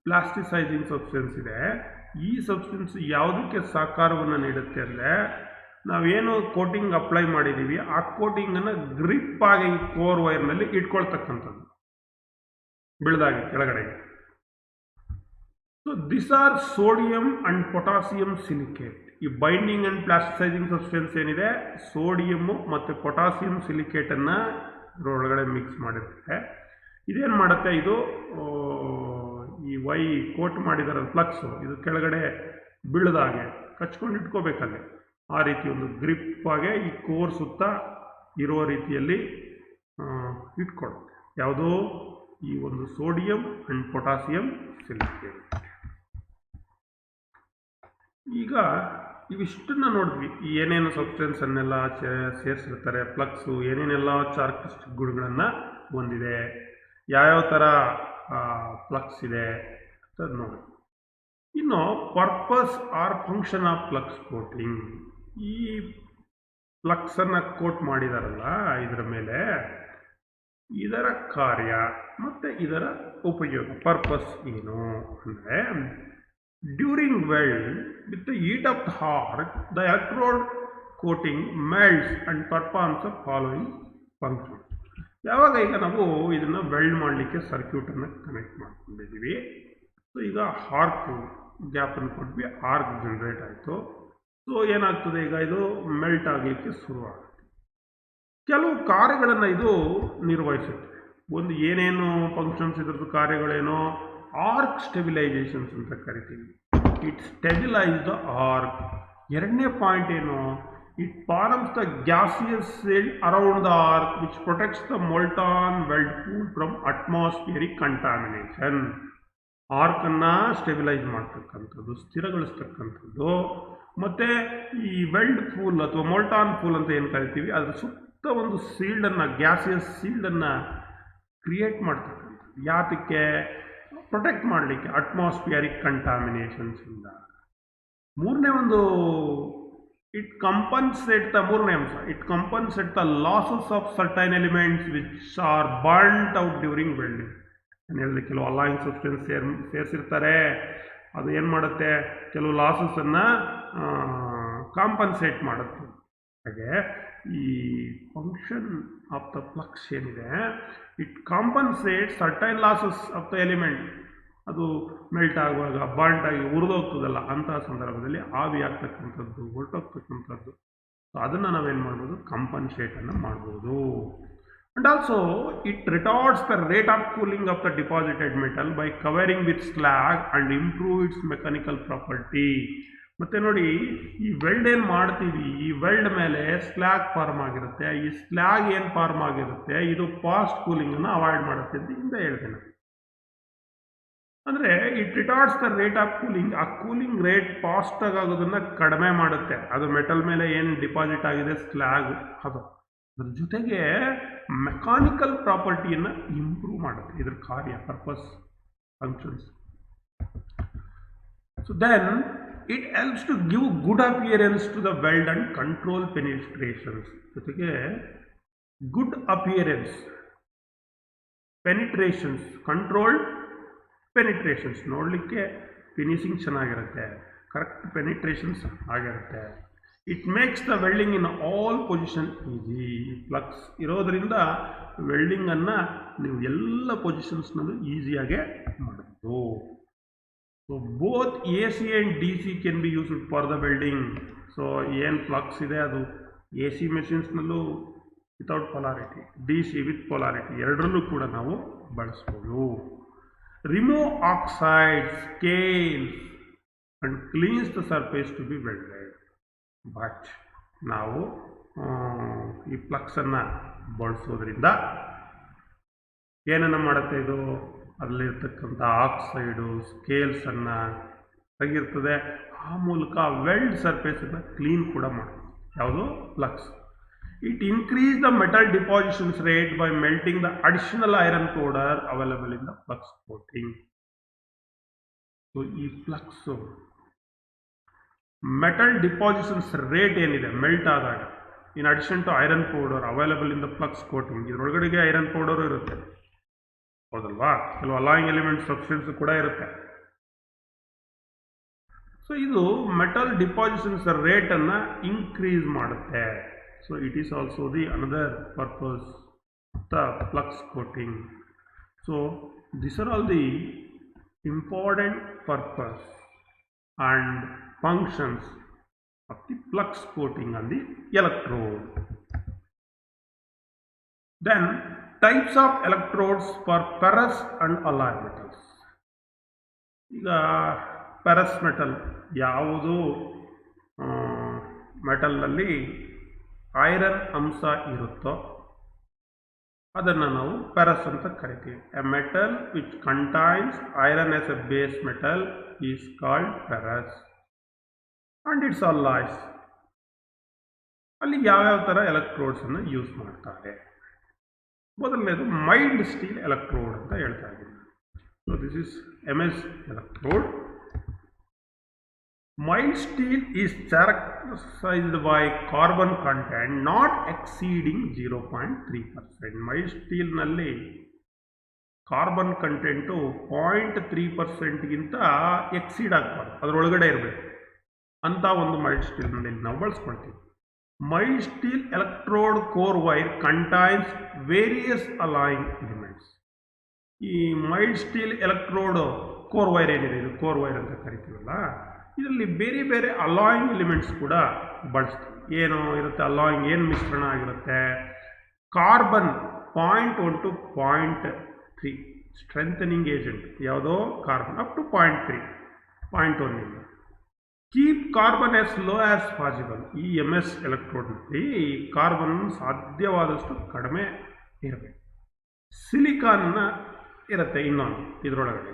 ಪ್ಲಾಸ್ಟಿಸೈಜಿಂಗ್ ಸಬ್ಸ್ಟೆನ್ಸ್ ಇದೆ, ಈ ಸಬ್ಸ್ಟೆನ್ಸ್ ಯಾವುದಕ್ಕೆ ಸಹಕಾರವನ್ನು ನೀಡುತ್ತೆ ಅಂದರೆ, ನಾವೇನು ಕೋಟಿಂಗ್ ಅಪ್ಲೈ ಮಾಡಿದ್ದೀವಿ ಆ ಕೋಟಿಂಗನ್ನು ಗ್ರಿಪ್ ಆಗಿ ಈ ಕೋರ್ ವೈರ್ನಲ್ಲಿ ಇಟ್ಕೊಳ್ತಕ್ಕಂಥದ್ದು ಬೆಳೆದಾಗಿ ಕೆಳಗಡೆಗೆ. So this are sodium and potassium silicate. ಈ ಬೈಂಡಿಂಗ್ ಆ್ಯಂಡ್ ಪ್ಲಾಸ್ಟಿಸೈಜಿಂಗ್ ಸಬ್ಸ್ಟೆನ್ಸ್ ಏನಿದೆ, ಸೋಡಿಯಮ್ಮು ಮತ್ತು ಪೊಟಾಸಿಯಂ ಸಿಲಿಕೇಟನ್ನು ಇದರೊಳಗಡೆ ಮಿಕ್ಸ್ ಮಾಡಿರುತ್ತೆ. ಇದೇನು ಮಾಡುತ್ತೆ, ಇದು ಈ ಕೋಟ್ ಮಾಡಿದಾರೆ ಫ್ಲಕ್ಸು, ಇದು ಕೆಳಗಡೆ ಬೀಳದಾಗೆ ಕಚ್ಕೊಂಡು ಇಟ್ಕೋಬೇಕಲ್ಲಿ. ಆ ರೀತಿ ಒಂದು ಗ್ರಿಪ್ ಆಗಿ ಈ ಕೋರ್ ಸುತ್ತ ಇರೋ ರೀತಿಯಲ್ಲಿ ಇಟ್ಕೊಳ್ಳೋದು. ಯಾವುದೋ ಈ ಒಂದು ಸೋಡಿಯಂ ಅಂಡ್ ಪೊಟ್ಯಾಸಿಯಂ ಸಿಲಿಕೇಟ್. ಈಗ ಇವಿಷ್ಟನ್ನ ನೋಡಿದ್ವಿ, ಏನೇನು ಸಬ್ಸ್ಟೆನ್ಸ್ ಅನ್ನೆಲ್ಲ ಸೇರಿಸಿರ್ತಾರೆ, ಫ್ಲಕ್ಸು ಏನೇನೆಲ್ಲ ಚಾರ್ಕ್ಟರಿಸ್ಟಿಕ್ ಗುಣಗಳನ್ನು ಹೊಂದಿದೆ, ಯಾವ್ಯಾವ ಥರ ಫ್ಲಕ್ಸ್ ಇದೆ ಅಂತ ನೋಡಿ. ಇನ್ನು purpose or function of flux coating. ಈ ಫ್ಲಕ್ಸನ್ನು ಕೋಟ್ ಮಾಡಿದಾರಲ್ಲ ಇದರ ಮೇಲೆ, ಇದರ ಕಾರ್ಯ ಮತ್ತು ಇದರ ಉಪಯೋಗ, ಪರ್ಪಸ್ ಏನು ಅಂದರೆ, during weld with the heat of the heart the electrode coating melts and performs the following function. ಯಾವಾಗ ಈಗ ನಾವು ಇದನ್ನು ವೆಲ್ಡ್ ಮಾಡಲಿಕ್ಕೆ ಸರ್ಕ್ಯೂಟನ್ನು ಕನೆಕ್ಟ್ ಮಾಡ್ಕೊಂಡಿದ್ದೀವಿ. ಸೊ ಈಗ ಆರ್ಕ್ ಗ್ಯಾಪನ್ನು ಕೊಟ್ವಿ, ಆರ್ಕ್ ಜನರೇಟ್ ಆಯಿತು. ಸೊ ಏನಾಗ್ತದೆ, ಈಗ ಇದು ಮೆಲ್ಟ್ ಆಗಲಿಕ್ಕೆ ಶುರುವಾಗುತ್ತೆ. ಕೆಲವು ಕಾರ್ಯಗಳನ್ನು ಇದು ನಿರ್ವಹಿಸುತ್ತೆ. ಒಂದು ಏನೇನು ಫಂಕ್ಷನ್ಸ್ ಇದ್ರದ್ದು ಕಾರ್ಯಗಳೇನೋ, ಆರ್ಕ್ ಸ್ಟೆಬಿಲೈಸೇಷನ್ಸ್ ಅಂತ ಕರಿತೀವಿ. It stabilise the arc. ಎರಡನೇ ಪಾಯಿಂಟ್ ಏನು, it forms the gaseous shield around the arc which protects the molten weld pool from atmospheric contamination. ಆರ್ಕನ್ನು ಸ್ಟೆಬಿಲೈಸ್ ಮಾಡ್ತಕ್ಕಂಥದ್ದು, ಸ್ಥಿರಗೊಳಿಸ್ತಕ್ಕಂಥದ್ದು. ಮತ್ತು ಈ ವೆಲ್ಡ್ ಪೂಲ್ ಅಥವಾ ಮೊಲ್ಟಾನ್ ಪೂಲ್ ಅಂತ ಏನು ಕರಿತೀವಿ, ಅದರ ಸುತ್ತ ಒಂದು ಸೀಲ್ಡನ್ನು, ಗ್ಯಾಸಿಯಸ್ ಸೀಲ್ಡನ್ನು ಕ್ರಿಯೇಟ್ ಮಾಡ್ತಕ್ಕಂಥದ್ದು. ಯಾತಕ್ಕೆ? ಪ್ರೊಟೆಕ್ಟ್ ಮಾಡಲಿಕ್ಕೆ ಅಟ್ಮಾಸ್ಫಿಯರಿಕ್ ಕಂಟಾಮಿನೇಷನ್ಸಿಂದ. ಮೂರನೇ ಒಂದು, ಇಟ್ ಕಂಪನ್ಸೇಟ್ ದ, ಮೂರನೇ ಅಂಶ, it compensate the losses of certain elements which are burnt out during welding. ಏನು ಹೇಳಿದೆ, ಕೆಲವು ಅಲಾಯಿಂಗ್ ಸಬ್ಸ್ಟೆನ್ಸ್ ಸೇರಿಸಿರ್ತಾರೆ, ಅದು ಏನು ಮಾಡುತ್ತೆ, ಕೆಲವು ಲಾಸಸನ್ನು ಕಾಂಪನ್ಸೇಟ್ ಮಾಡುತ್ತೆ. ಹಾಗೆ ಈ ಫಂಕ್ಷನ್ ಆಫ್ ದ ಫ್ಲಕ್ಸ್ ಏನಿದೆ, it compensate certain losses of the element. ಅದು ಮೆಲ್ಟ್ ಆಗುವಾಗ, ಬರ್ನ್ಟ್ ಆಗಿ ಉರಿದೋಗ್ತದಲ್ಲ, ಅಂತಹ ಸಂದರ್ಭದಲ್ಲಿ ಆವಿ ಆಗ್ತಕ್ಕಂಥದ್ದು, ಹೊರಟೋಗ್ತಕ್ಕಂಥದ್ದು. ಸೊ ಅದನ್ನು ನಾವೇನು ಮಾಡ್ಬೋದು, ಕಾಂಪನ್ಸೇಟನ್ನು ಮಾಡ್ಬೋದು. And also it retards the rate of cooling of the deposited metal by covering with slag and improve its mechanical property. ಮತ್ತೆ ನೋಡಿ, ಈ ವೆಲ್ಡ್ ಏನು ಮಾಡ್ತೀವಿ, ಈ ವೆಲ್ಡ್ ಮೇಲೆ ಸ್ಲ್ಯಾಗ್ ಫಾರ್ಮ್ ಆಗಿರುತ್ತೆ. ಈ ಸ್ಲ್ಯಾಗ್ ಏನು ಫಾರ್ಮ್ ಆಗಿರುತ್ತೆ, ಇದು ಫಾಸ್ಟ್ ಕೂಲಿಂಗನ್ನು ಅವಾಯ್ಡ್ ಮಾಡುತ್ತೆ ಅಂತ ಹಿಂದೆ ಹೇಳ್ತೇನೆ. ಅಂದರೆ it retards the rate of cooling. ಆ ಕೂಲಿಂಗ್ ರೇಟ್ ಫಾಸ್ಟಾಗಿ ಆಗೋದನ್ನು ಕಡಿಮೆ ಮಾಡುತ್ತೆ. ಅದು ಮೆಟಲ್ ಮೇಲೆ ಏನು ಡಿಪಾಸಿಟ್ ಆಗಿದೆ ಸ್ಲ್ಯಾಗ್, ಅದು ಅದ್ರ ಜೊತೆಗೆ ಮೆಕ್ಯಾನಿಕಲ್ ಪ್ರಾಪರ್ಟಿಯನ್ನು ಇಂಪ್ರೂವ್ ಮಾಡುತ್ತೆ. ಇದ್ರ ಕಾರ್ಯ, purpose, functions. So then it helps to give good appearance to the weld and control penetrations. ಜೊತೆಗೆ good appearance, penetrations, controlled penetrations. ನೋಡಲಿಕ್ಕೆ ಫಿನಿಶಿಂಗ್ ಚೆನ್ನಾಗಿರುತ್ತೆ, ಕರೆಕ್ಟ್ ಪೆನಿಟ್ರೇಷನ್ಸ್ ಆಗಿರುತ್ತೆ. It makes the welding in all position easy. Flux ಇರೋದರಿಂದ ವೆಲ್ಡಿಂಗನ್ನು ನೀವು ಎಲ್ಲ ಪೊಸಿಷನ್ಸ್ನಲ್ಲೂ ಈಸಿಯಾಗೆ ಮಾಡ್ಬೋದು. So both A C and D C can be used for the welding. So ಏನು ಫ್ಲಕ್ಸ್ ಇದೆ ಅದು ಎ ಸಿ ಮೆಷಿನ್ಸ್ನಲ್ಲೂ without polarity, D C with polarity, ಎರಡರಲ್ಲೂ ಕೂಡ ನಾವು ಬಳಸ್ಬೋದು. Remove oxides, scales and cleans the surface to be welded. But ನಾವು ಈ ಫ್ಲಕ್ಸನ್ನು ಬಳಸೋದ್ರಿಂದ ಏನನ್ನು ಮಾಡುತ್ತೆ, ಇದು ಅದರಲ್ಲಿರ್ತಕ್ಕಂಥ ಆಕ್ಸೈಡು, ಸ್ಕೇಲ್ಸನ್ನು ತೆಗಿರ್ತದೆ. ಆ ಮೂಲಕ ವೆಲ್ಡ್ ಸರ್ಫೇಸನ್ನು ಕ್ಲೀನ್ ಕೂಡ ಮಾಡುತ್ತೆ. ಯಾವುದು? Flux. It increase the metal depositions rate by melting the additional iron powder available in the flux coating. So ಈ ಫ್ಲಕ್ಸು ಮೆಟಲ್ ಡಿಪಾಸಿಷನ್ಸ್ ರೇಟ್ ಏನಿದೆ ಮೆಲ್ಟ್ ಆದಾಗ, in addition to iron powder available in the flux coating, ಇದರೊಳಗಡೆಗೆ ಐರನ್ ಪೌಡರು ಇರುತ್ತೆ, ಹೌದಲ್ವಾ? ಕೆಲವು ಅಲಾಯಿಂಗ್ ಎಲಿಮೆಂಟ್ ಸಬ್ಸ್ಟೆನ್ಸ್ ಕೂಡ ಇರುತ್ತೆ. ಸೊ ಇದು ಮೆಟಲ್ ಡಿಪಾಸಿಷನ್ಸ್ ರೇಟನ್ನು ಇನ್ಕ್ರೀಸ್ ಮಾಡುತ್ತೆ. So it is also the another purpose the flux coating. So this are all the important purpose and functions of the flux coating on the electrode. Then types of electrodes for ferrous and alloy metals. ಈಗ ferrous metal ಯಾವುದು ಮೆಟಲ್ನಲ್ಲಿ ಐರನ್ ಅಂಶ ಇರುತ್ತೋ ಅದನ್ನು ನಾವು ಫೆರಸ್ ಅಂತ ಕರಿತೀವಿ. A metal which contains iron as A base metal is called ferrous and it's alloys. ಅಲ್ಲಿ ಯಾವ್ಯಾವ ಥರ ಎಲೆಕ್ಟ್ರೋಡ್ಸನ್ನು ಯೂಸ್ ಮಾಡ್ತಾರೆ. ಮೊದಲನೇದು ಮೈಲ್ಡ್ ಸ್ಟೀಲ್ ಎಲೆಕ್ಟ್ರೋಡ್ ಅಂತ ಹೇಳ್ತಾ ಇದ್ದೀನಿ. So this is MS electrode. Mild steel is characterized by carbon content not exceeding 0.3%. Mild steel ನಲ್ಲಿ ಕಾರ್ಬನ್ ಕಂಟೆಂಟು 0.3%ಗಿಂತ ಎಕ್ಸೀಡ್ ಆಗಬಾರ್ದು, ಅದರೊಳಗಡೆ ಇರಬೇಕು ಅಂತ ಒಂದು ಮೈಲ್ಡ್ ಸ್ಟೀಲ್ನಲ್ಲಿ ನಾವು ಬಳಸ್ಕೊಳ್ತೀವಿ. Mild steel electrode core wire contains various alloying elements. ಈ mild steel electrode core wire ಏನಿದೆ, ಇದು ಕೋರ್ ವೈರ್ ಅಂತ ಕರಿತೀವಲ್ಲ, ಇದರಲ್ಲಿ ಬೇರೆ ಬೇರೆ ಅಲಾಯಿಂಗ್ ಎಲಿಮೆಂಟ್ಸ್ ಕೂಡ ಬಳಸ್ತೀವಿ. ಏನು ಇರುತ್ತೆ ಅಲಾಯಿಂಗ್, ಏನು ಮಿಶ್ರಣ ಆಗಿರುತ್ತೆ? ಕಾರ್ಬನ್ 0.1 to 0.3 ಸ್ಟ್ರೆಂಥನಿಂಗ್ ಏಜೆಂಟ್, ಯಾವುದೋ carbon up to 0.1 keep carbon as low as possible. ಈ MS ಎಲೆಕ್ಟ್ರೋಡ್ನಲ್ಲಿ ಕಾರ್ಬನ್ ಸಾಧ್ಯವಾದಷ್ಟು ಕಡಿಮೆ ಇರಬೇಕು. ಸಿಲಿಕಾನ್ನ ಇರುತ್ತೆ ಇನ್ನೊಂದು ಇದರೊಳಗಡೆ,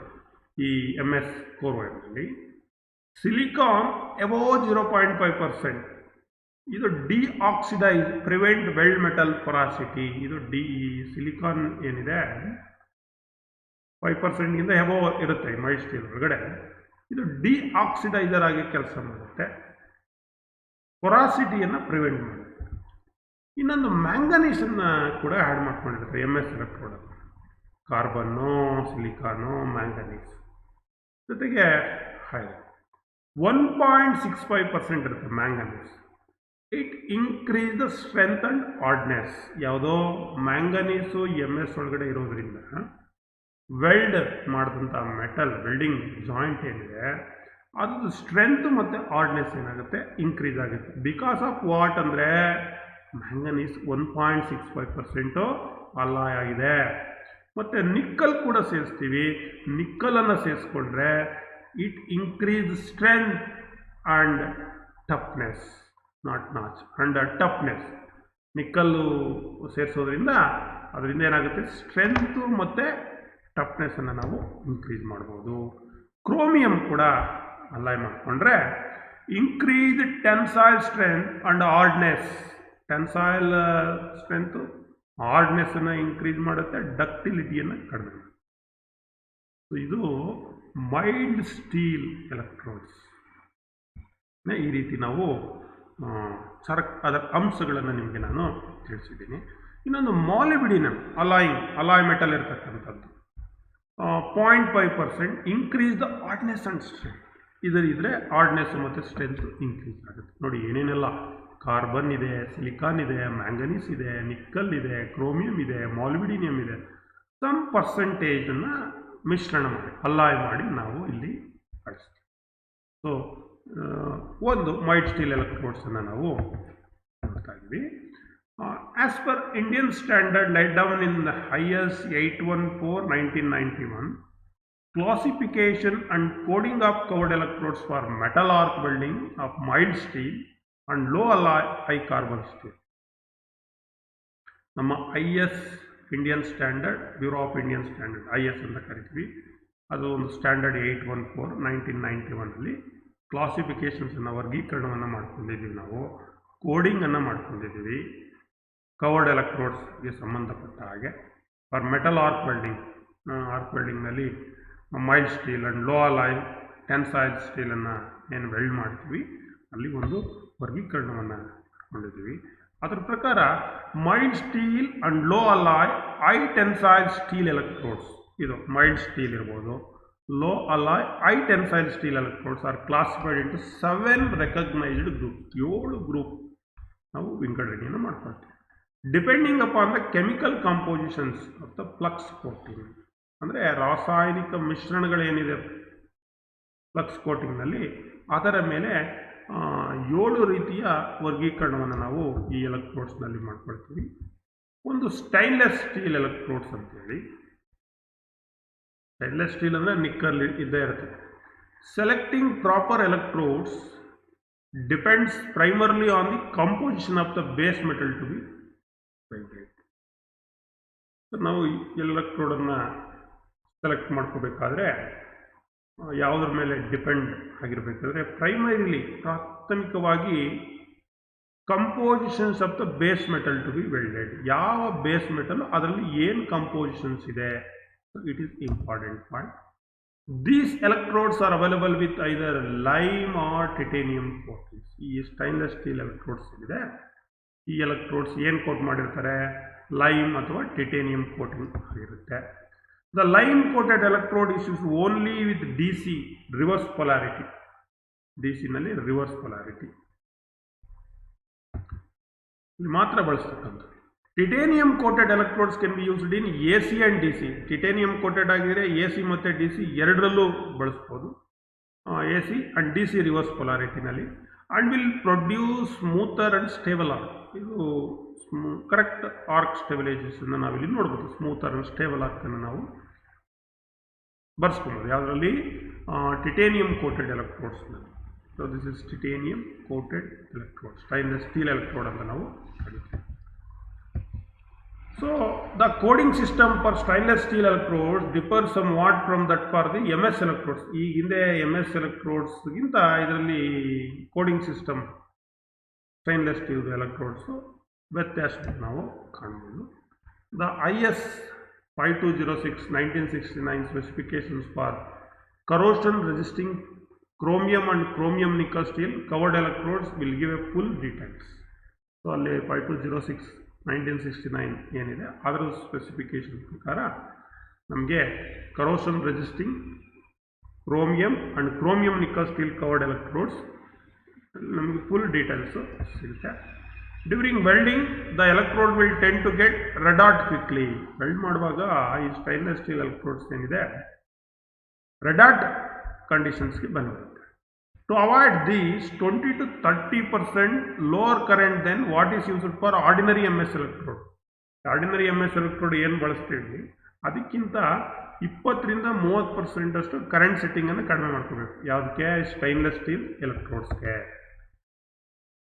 ಈ MS ಕೋರ್ ವೈರ್ನಲ್ಲಿ ಸಿಲಿಕಾನ್ ಎಬೋವ್ 0.5%. ಇದು deoxidise prevent weld metal porosity. ಇದು ಸಿಲಿಕಾನ್ ಏನಿದೆ 5%ಗಿಂತ ಎಬೋವ್ ಇರುತ್ತೆ ಮೈಲ್ಡ್ ಸ್ಟೀಲ್ ಒಳಗಡೆ. ಇದು ಡಿಆಕ್ಸಿಡೈಸರ್ ಆಗಿ ಕೆಲಸ ಮಾಡುತ್ತೆ, ಪೊರಾಸಿಟಿಯನ್ನು ಪ್ರಿವೆಂಟ್ ಮಾಡುತ್ತೆ. ಇನ್ನೊಂದು ಮ್ಯಾಂಗನೀಸನ್ನು ಕೂಡ ಆ್ಯಡ್ ಮಾಡ್ಕೊಂಡಿರುತ್ತೆ MS ಎಲೆಕ್ಟ್ರೋಡಲ್ಲಿ. ಕಾರ್ಬನ್ನು, ಸಿಲಿಕಾನು, ಮ್ಯಾಂಗನೀಸ್ ಜೊತೆಗೆ 1.65% ಇರುತ್ತೆ manganese. It increase the strength and hardness. ಯಾವುದೋ ಮ್ಯಾಂಗನೀಸು MS ಒಳಗಡೆ ಇರೋದ್ರಿಂದ ವೆಲ್ಡ್ ಮಾಡಿದಂಥ ಮೆಟಲ್ ವೆಲ್ಡಿಂಗ್ ಜಾಯಿಂಟ್ ಏನಿದೆ ಅದು ಸ್ಟ್ರೆಂತ್ ಮತ್ತು ಹಾರ್ಡ್ನೆಸ್ ಏನಾಗುತ್ತೆ, ಇನ್ಕ್ರೀಸ್ ಆಗುತ್ತೆ. ಬಿಕಾಸ್ ಆಫ್ ವಾಟ್ ಅಂದರೆ ಮ್ಯಾಂಗನೀಸ್ 1.65% ಅಲಾಯ್ ಆಗಿದೆ. ಮತ್ತು ನಿಕ್ಕಲ್ ಕೂಡ ಸೇರಿಸ್ತೀವಿ. ನಿಕ್ಕಲನ್ನು ಸೇರಿಸ್ಕೊಂಡ್ರೆ it increase strength and toughness, not notch and toughness. Nickel ಸೇರಿಸೋದ್ರಿಂದ ಅದರಿಂದ ಏನಾಗುತ್ತೆ, ಸ್ಟ್ರೆಂತು ಮತ್ತು ಟಫ್ನೆಸ್ಸನ್ನು ನಾವು ಇನ್ಕ್ರೀಸ್ ಮಾಡ್ಬೋದು. ಕ್ರೋಮಿಯಂ ಕೂಡ ಅಲೈ ಮಾಡಿಕೊಂಡ್ರೆ increase tensile strength and hardness. Tensile strength ಹಾರ್ಡ್ನೆಸ್ಸನ್ನು ಇನ್ಕ್ರೀಸ್ ಮಾಡುತ್ತೆ, ಡಕ್ಟಿಲಿಟಿಯನ್ನು ಕಡಿಮೆ ಮಾಡುತ್ತೆ. ಸೊ ಇದು ಮೈಲ್ಡ್ ಸ್ಟೀಲ್ ಎಲೆಕ್ಟ್ರೋಡ್ಸ್. ಈ ರೀತಿ ನಾವು ಅದರ ಅಂಶಗಳನ್ನು ನಿಮಗೆ ನಾನು ತಿಳಿಸಿದ್ದೀನಿ. ಇನ್ನೊಂದು ಮಾಲಿಬ್ಡಿನಮ್ ಅಲಾಯ್ ಮೆಟಲ್ ಇರ್ತಕ್ಕಂಥದ್ದು 0.5% increase the hardness and strength. ಇದರಿದ್ರೆ ಹಾರ್ಡ್ನೆಸ್ ಮತ್ತು ಸ್ಟ್ರೆಂತ್ ಇನ್ಕ್ರೀಸ್ ಆಗುತ್ತೆ. ನೋಡಿ ಏನೇನೆಲ್ಲ ಕಾರ್ಬನ್ ಇದೆ, ಸಿಲಿಕಾನ್ ಇದೆ, ಮ್ಯಾಂಗನೀಸ್ ಇದೆ, ನಿಕ್ಕಲ್ ಇದೆ, ಕ್ರೋಮಿಯಂ ಇದೆ, ಮಾಲಿಬ್ಡಿನಿಯಮ್ ಇದೆ. ಸಮ್ ಪರ್ಸೆಂಟೇಜನ್ನು ಮಿಶ್ರಣ ಮಾಡಿ ಅಲಾಯ್ ಮಾಡಿ ನಾವು ಇಲ್ಲಿ ಬಳಸ್ತೀವಿ. ಸೊ ಒಂದು ಮೈಲ್ಡ್ ಸ್ಟೀಲ್ ಎಲೆಕ್ಟ್ರೋಡ್ಸನ್ನು ನಾವು ನೋಡ್ತಾ ಇದ್ವಿ. As per Indian standard light down in IS 814/1991 classification and coding of covered electrodes for metal arc welding of mild steel and low alloy high carbon steel. ನಮ್ಮ IS Indian standard, bureau of Indian standard IS ಅಂತ ಕರಿತೀವಿ. ಅದು ಒಂದು ಸ್ಟ್ಯಾಂಡರ್ಡ್ 814/1991 ಕ್ಲಾಸಿಫಿಕೇಷನ್ಸನ್ನು ವರ್ಗೀಕರಣವನ್ನು ಮಾಡ್ಕೊಂಡಿದ್ದೀವಿ. ನಾವು ಕೋಡಿಂಗನ್ನು ಮಾಡ್ಕೊಂಡಿದ್ದೀವಿ ಕವರ್ಡ್ ಎಲೆಕ್ಟ್ರೋಡ್ಸ್ಗೆ ಸಂಬಂಧಪಟ್ಟ ಹಾಗೆ. ಫಾರ್ ಮೆಟಲ್ ಆರ್ಕ್ ವೆಲ್ಡಿಂಗ್ನಲ್ಲಿ mild steel and low alloy tensile ಸ್ಟೀಲನ್ನು ಏನು ವೆಲ್ಡ್ ಮಾಡ್ತೀವಿ ಅಲ್ಲಿ ಒಂದು ವರ್ಗೀಕರಣವನ್ನು ಮಾಡ್ಕೊಂಡಿದ್ದೀವಿ. ಅದರ ಪ್ರಕಾರ mild steel and low alloy high tensile steel electrodes, ಇದು ಮೈಲ್ಡ್ ಸ್ಟೀಲ್ ಇರ್ಬೋದು, low alloy high tensile steel electrodes are classified into 7 recognised group. 7 group ನಾವು ವಿಂಗಡಣೆಯನ್ನು ಮಾಡ್ಕೊಳ್ತೀವಿ. Depending upon the chemical compositions of the flux coating. ಅಂದರೆ ರಾಸಾಯನಿಕ ಮಿಶ್ರಣಗಳೇನಿದೆ ಫ್ಲಕ್ಸ್ ಕೋಟಿಂಗ್ನಲ್ಲಿ ಅದರ ಮೇಲೆ 7 ರೀತಿಯ ವರ್ಗೀಕರಣವನ್ನು ನಾವು ಈ ಎಲೆಕ್ಟ್ರೋಡ್ಸ್ನಲ್ಲಿ ಮಾಡ್ಕೊಳ್ತೀವಿ. ಒಂದು ಸ್ಟೈನ್ಲೆಸ್ ಸ್ಟೀಲ್ ಎಲೆಕ್ಟ್ರೋಡ್ಸ್ ಅಂತೇಳಿ. ಸ್ಟೈನ್ಲೆಸ್ ಸ್ಟೀಲ್ ಅಂದರೆ ನಿಕ್ಕಲ್ ಇದ್ದೇ ಇರುತ್ತೆ. Selecting proper electrodes depends primarily on the composition of the base metal to be welded. So ನಾವು ಎಲೆಕ್ಟ್ರೋಡನ್ನು ಸೆಲೆಕ್ಟ್ ಮಾಡ್ಕೋಬೇಕಾದ್ರೆ ಯಾವುದ್ರ ಮೇಲೆ ಡಿಪೆಂಡ್ ಆಗಿರಬೇಕಾದ್ರೆ ಪ್ರೈಮರಿಲಿ ಪ್ರಾಥಮಿಕವಾಗಿ compositions of the base metal to be welded. ಯಾವ ಬೇಸ್ ಮೆಟಲ್ ಅದರಲ್ಲಿ ಏನು ಕಂಪೋಸಿಷನ್ಸ್ ಇದೆ, it is important point. These electrodes are available with either lime or titanium coatings. ಈ ಸ್ಟೈನ್ಲೆಸ್ ಸ್ಟೀಲ್ ಎಲೆಕ್ಟ್ರೋಡ್ಸ್ ಇದೆ, ಈ ಎಲೆಕ್ಟ್ರೋಡ್ಸ್ ಏನು ಕೋಟ್ ಮಾಡಿರ್ತಾರೆ, ಲೈಮ್ ಅಥವಾ ಟಿಟೇನಿಯಂ ಕೋಟಿಂಗ್ ಆಗಿರುತ್ತೆ. The lime coated electrode is use only with D C reverse polarity. D ಸಿನಲ್ಲಿ ರಿವರ್ಸ್ ಪೊಲಾರಿಟಿ ಇಲ್ಲಿ ಮಾತ್ರ ಬಳಸ್ತಕ್ಕಂಥದ್ದು. Titanium coated electrodes can be used in A C and D C. Titanium coated ಆಗಿದ್ರೆ ಎ ಸಿ ಮತ್ತು ಡಿ ಸಿ ಎರಡರಲ್ಲೂ ಬಳಸ್ಬೋದು, A C and D C reverse ಪೊಲಾರಿಟಿನಲ್ಲಿ. And will produce smoother and stable arc. ಇದು ಕರೆಕ್ಟ್ ಆರ್ಕ್ ಸ್ಟೆಬಿಲೈಸೇಷನ್ನ ನಾವಿಲ್ಲಿ ನೋಡ್ಬೋದು. ಸ್ಮೂತರ್ ಆ್ಯಂಡ್ ಸ್ಟೇಬಲ್ ಆರ್ಕನ್ನು ನಾವು ಬರ್ಸ್ಕೊಬೋದು ಯಾವುದರಲ್ಲಿ, ಟಿಟೇನಿಯಂ ಕೋಟೆಡ್ ಎಲೆಕ್ಟ್ರೋಡ್ಸ್ನಲ್ಲಿ. So this is titanium coated electrode, stainless steel electrode ಅಂತ ನಾವು ಕರೀತೀವಿ. So the coding system for stainless steel electrodes differs somewhat from that for the MS electrodes. ಈ ಹಿಂದೆ MS electrodes ಗಿಂತ ಇದರಲ್ಲಿ ಕೋಡಿಂಗ್ ಸಿಸ್ಟಮ್ ಸ್ಟೈನ್ಲೆಸ್ ಸ್ಟೀಲ್ ಎಲೆಕ್ಟ್ರೋಡ್ಸು ವ್ಯತ್ಯಾಸ ನಾವು ಕಾಣ್ಬೋದು. The IS 5206 1969 specifications for corrosion resisting chromium and chromium nickel steel covered electrodes will give a full details. ಸೊ ಅಲ್ಲಿ 5206 1969 ಏನಿದೆ ಅದರ ಸ್ಪೆಸಿಫಿಕೇಶನ್ ಪ್ರಕಾರ ನಮಗೆ corrosion resisting chromium and chromium nickel steel covered electrodes ನಮಗೆ ಫುಲ್ ಡೀಟೇಲ್ಸು ಸಿಗುತ್ತೆ. During welding the electrode will tend to get red hot quickly. Weld ಮಾಡುವಾಗ ಈ ಸ್ಟೈನ್ಲೆಸ್ ಸ್ಟೀಲ್ ಎಲೆಕ್ಟ್ರೋಡ್ಸ್ ಏನಿದೆ ರೆಡ್ ಹಾಟ್ ಕಂಡೀಷನ್ಸ್ಗೆ ಬಂದಿರುತ್ತೆ. To avoid these, 20 to 30% lower current than what is used for ordinary MS electrode. Ordinary MS electrode ಏನು ಬಳಸ್ತೀವಿ ಅದಕ್ಕಿಂತ 20-30% ಅಷ್ಟು ಕರೆಂಟ್ ಸೆಟ್ಟಿಂಗನ್ನು ಕಡಿಮೆ ಮಾಡ್ಕೋಬೇಕು. ಯಾವುದಕ್ಕೆ, ಸ್ಟೈನ್ಲೆಸ್ ಸ್ಟೀಲ್ ಎಲೆಕ್ಟ್ರೋಡ್ಸ್ಗೆ.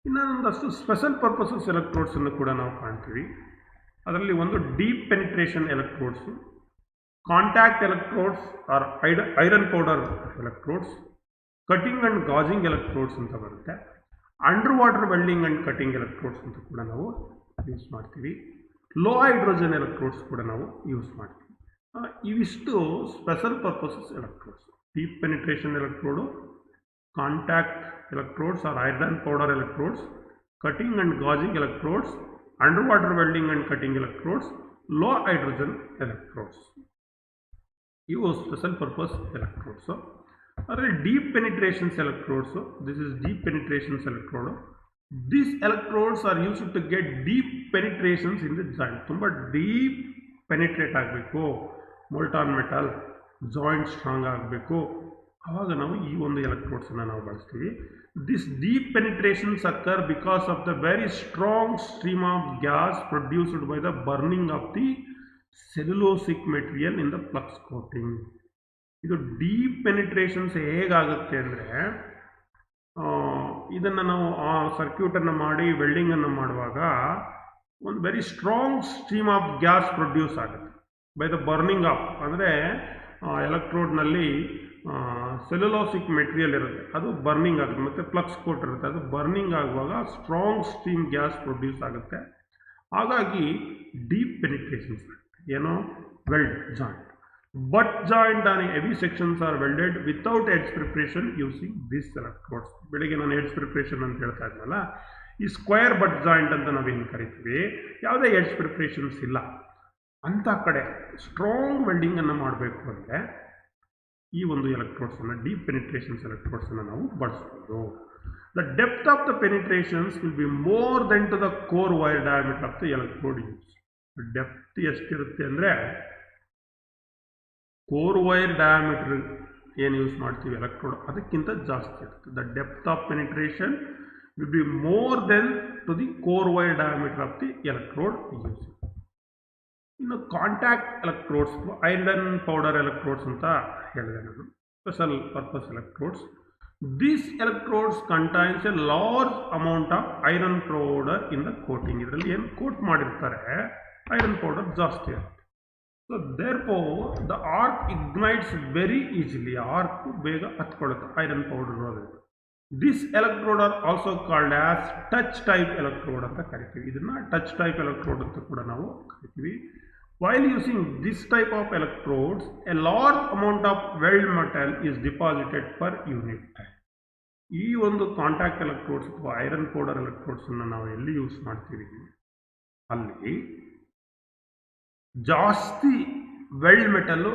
ಇನ್ನೊಂದಷ್ಟು ಸ್ಪೆಷಲ್ ಪರ್ಪಸಸ್ ಎಲೆಕ್ಟ್ರೋಡ್ಸನ್ನು ಕೂಡ ನಾವು ಕಾಣ್ತೀವಿ. ಅದರಲ್ಲಿ ಒಂದು deep penetration electrodes, contact electrodes or iron powder electrodes, cutting and gouging electrodes ಅಂತ ಬರುತ್ತೆ, under water welding and cutting electrodes ಅಂತ ಕೂಡ ನಾವು ಯೂಸ್ ಮಾಡ್ತೀವಿ. ಲೋ ಹೈಡ್ರೋಜನ್ ಎಲೆಕ್ಟ್ರೋಡ್ಸ್ ಕೂಡ ನಾವು ಯೂಸ್ ಮಾಡ್ತೀವಿ. ಇವಿಷ್ಟು special purposes electrodes. Deep penetration electrode, contact electrodes or iron powder electrodes, cutting and gouging electrodes, under water welding and cutting electrodes, low hydrogen electrodes. ಇವು ಸ್ಪೆಷಲ್ ಪರ್ಪಸ್ ಎಲೆಕ್ಟ್ರೋಡ್ಸು. ಅದರಲ್ಲಿ deep penetrations electrodes, this is deep penetrations electrode. This electrodes are used to get deep penetrations in the joint. ತುಂಬ ಡೀಪ್ ಪೆನಿಟ್ರೇಟ್ ಆಗಬೇಕು, ಮೊಲ್ಟಾನ್ ಮೆಟಲ್ ಜಾಯಿಂಟ್ ಸ್ಟ್ರಾಂಗ್ ಆಗಬೇಕು, ಆವಾಗ ನಾವು ಈ ಒಂದು ಎಲೆಕ್ಟ್ರೋಡ್ಸನ್ನು ನಾವು ಬಳಸ್ತೀವಿ. This deep penetrations occur because of the very strong stream of gas produced by the burning of the cellulosic material in the flux coating. ಇದು ಡೀಪ್ ಪೆನಿಟ್ರೇಷನ್ಸ್ ಹೇಗಾಗುತ್ತೆ ಅಂದರೆ, ಇದನ್ನು ನಾವು ಆ ಸರ್ಕ್ಯೂಟನ್ನು ಮಾಡಿ ವೆಲ್ಡಿಂಗನ್ನು ಮಾಡುವಾಗ ಒಂದು very strong stream of gas produce ಆಗುತ್ತೆ ಬೈ ದ ಬರ್ನಿಂಗ್ ಆಫ್. ಅಂದರೆ ಎಲೆಕ್ಟ್ರೋಡ್ನಲ್ಲಿ ಸೆಲ್ಯುಲೋಸಿಕ್ ಮೆಟೀರಿಯಲ್ ಇರುತ್ತೆ, ಅದು ಬರ್ನಿಂಗ್ ಆಗುತ್ತೆ, ಮತ್ತು ಫ್ಲಕ್ಸ್ ಕೋಟ್ ಇರುತ್ತೆ, ಅದು ಬರ್ನಿಂಗ್ ಆಗುವಾಗ ಸ್ಟ್ರಾಂಗ್ ಸ್ಟ್ರೀಮ್ ಗ್ಯಾಸ್ ಪ್ರೊಡ್ಯೂಸ್ ಆಗುತ್ತೆ. ಹಾಗಾಗಿ ಡೀಪ್ ಪೆನಿಟ್ರೇಷನ್ಸ್ ಏನೋ weld joint. Butt joint and heavy sections are welded without edge preparation using these electrodes. ಬೆಳಿಗ್ಗೆ ನಾನು ಎಡ್ಜ್ ಪ್ರಿಪ್ರೇಷನ್ ಅಂತ ಹೇಳ್ತಾ ಇದ್ನಲ್ಲ, ಈ ಸ್ಕ್ವೇರ್ ಬಟ್ ಜಾಯಿಂಟ್ ಅಂತ ನಾವೇನು ಕರಿತೀವಿ, ಯಾವುದೇ ಎಡ್ಜ್ ಪ್ರಿಪ್ರೇಷನ್ಸ್ ಇಲ್ಲ ಅಂಥ ಕಡೆ ಸ್ಟ್ರಾಂಗ್ ವೆಲ್ಡಿಂಗನ್ನು ಮಾಡಬೇಕು ಅಂದರೆ ಈ ಒಂದು ಎಲೆಕ್ಟ್ರೋಡ್ಸನ್ನು, ಡೀಪ್ ಪೆನಿಟ್ರೇಷನ್ಸ್ ಎಲೆಕ್ಟ್ರೋಡ್ಸನ್ನು ನಾವು ಬಳಸ್ಬೋದು. The depth of the penetrations will be more than to the core wire diameter of the electrode use. Depth ಎಷ್ಟಿರುತ್ತೆ ಅಂದರೆ, ಕೋರ್ ವೈರ್ ಡಯಾಮೀಟರ್ ಏನು ಯೂಸ್ ಮಾಡ್ತೀವಿ ಎಲೆಕ್ಟ್ರೋಡ್ ಅದಕ್ಕಿಂತ ಜಾಸ್ತಿ ಇರುತ್ತೆ. The depth of penetration will be more than to the core wire diameter of the electrode use. ಇನ್ನು contact electrodes, iron powder electrodes ಅಂತ ಹೇಳಿದೆ ನಾನು, special purpose electrodes. These electrodes contains a large amount of iron powder in the coating. ಇದರಲ್ಲಿ ಏನು ಕೋಟ್ ಮಾಡಿರ್ತಾರೆ ಐರನ್ ಪೌಡರ್ ಜಾಸ್ತಿ ಇರುತ್ತೆ. So therefore the arc ignites very easily. Arc ಬೇಗ ಹತ್ಕೊಳ್ಳುತ್ತೆ ಐರನ್ ಪೌಡರ್ ಇರೋದ್ರಿಂದ. This electrode are also called as touch type electrode ಅಂತ ಕರಿತೀವಿ. ಇದನ್ನ touch type electrode ಅಂತ ಕೂಡ ನಾವು ಕರಿತೀವಿ. While using this type of electrodes, a large amount of weld metal is deposited per unit time. ಈ ಒಂದು ಕಾಂಟ್ಯಾಕ್ಟ್ ಎಲೆಕ್ಟ್ರೋಡ್ಸ್ ಅಥವಾ ಐರನ್ ಪೌಡರ್ ಎಲೆಕ್ಟ್ರೋಡ್ಸ್ ಅನ್ನು ನಾವು ಎಲ್ಲಿ ಯೂಸ್ ಮಾಡ್ತೀವಿ ಅಲ್ಲಿ ಜಾಸ್ತಿ ವೆಲ್ಡ್ ಮೆಟಲ್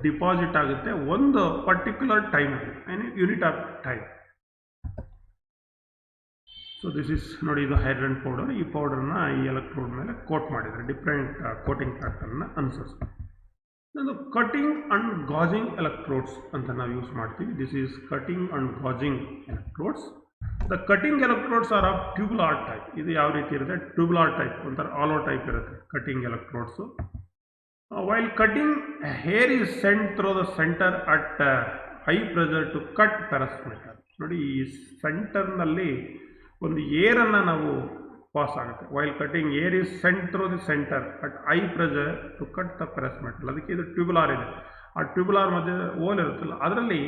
ಡಿಪಾಸಿಟ್ ಆಗುತ್ತೆ ಒಂದು ಪರ್ಟಿಕ್ಯುಲರ್ ಟೈಮ್ ಅಲ್ಲಿ unit of time. So this is ನೋಡಿ, ಇದು ಐರನ್ ಪೌಡರ್. ಈ ಪೌಡರ್ನ ಈ ಎಲೆಕ್ಟ್ರೋಡ್ ಮೇಲೆ ಕೋಟ್ ಮಾಡಿದರೆ ಡಿಫ್ರೆಂಟ್ ಕೋಟಿಂಗ್ ಪ್ಯಾಟರ್ನ್ನ ಅನುಸರಿಸ್ತಾರೆ. ಇದು ಕಟಿಂಗ್ ಅಂಡ್ ಗಾಜಿಂಗ್ ಎಲೆಕ್ಟ್ರೋಡ್ಸ್ ಅಂತ ನಾವು ಯೂಸ್ ಮಾಡ್ತೀವಿ. This is cutting and gouging electrodes. The cutting electrodes are of tubular type. ಇದು ಯಾವ ರೀತಿ ಇರುತ್ತೆ? ಟ್ಯೂಬುಲಾರ್ ಟೈಪ್, ಒಂಥರ ಆಲೋ ಟೈಪ್ ಇರುತ್ತೆ cutting electrodes. While cutting air is sent through the centre at high pressure to cut ferrous metal. ನೋಡಿ, ಈ ಸೆಂಟರ್ನಲ್ಲಿ ಒಂದು ಏರನ್ನು ನಾವು ಪಾಸ್ ಆಗುತ್ತೆ. While cutting air is sent through the centre at high pressure to cut the ferrous metal. ಅದಕ್ಕೆ ಇದು ಟ್ಯೂಬುಲಾರ್ ಇದೆ. ಆ ಟ್ಯೂಬುಲಾರ್ ಮಧ್ಯೆ ಓಲ್ ಇರುತ್ತಲ್ಲ, ಅದರಲ್ಲಿ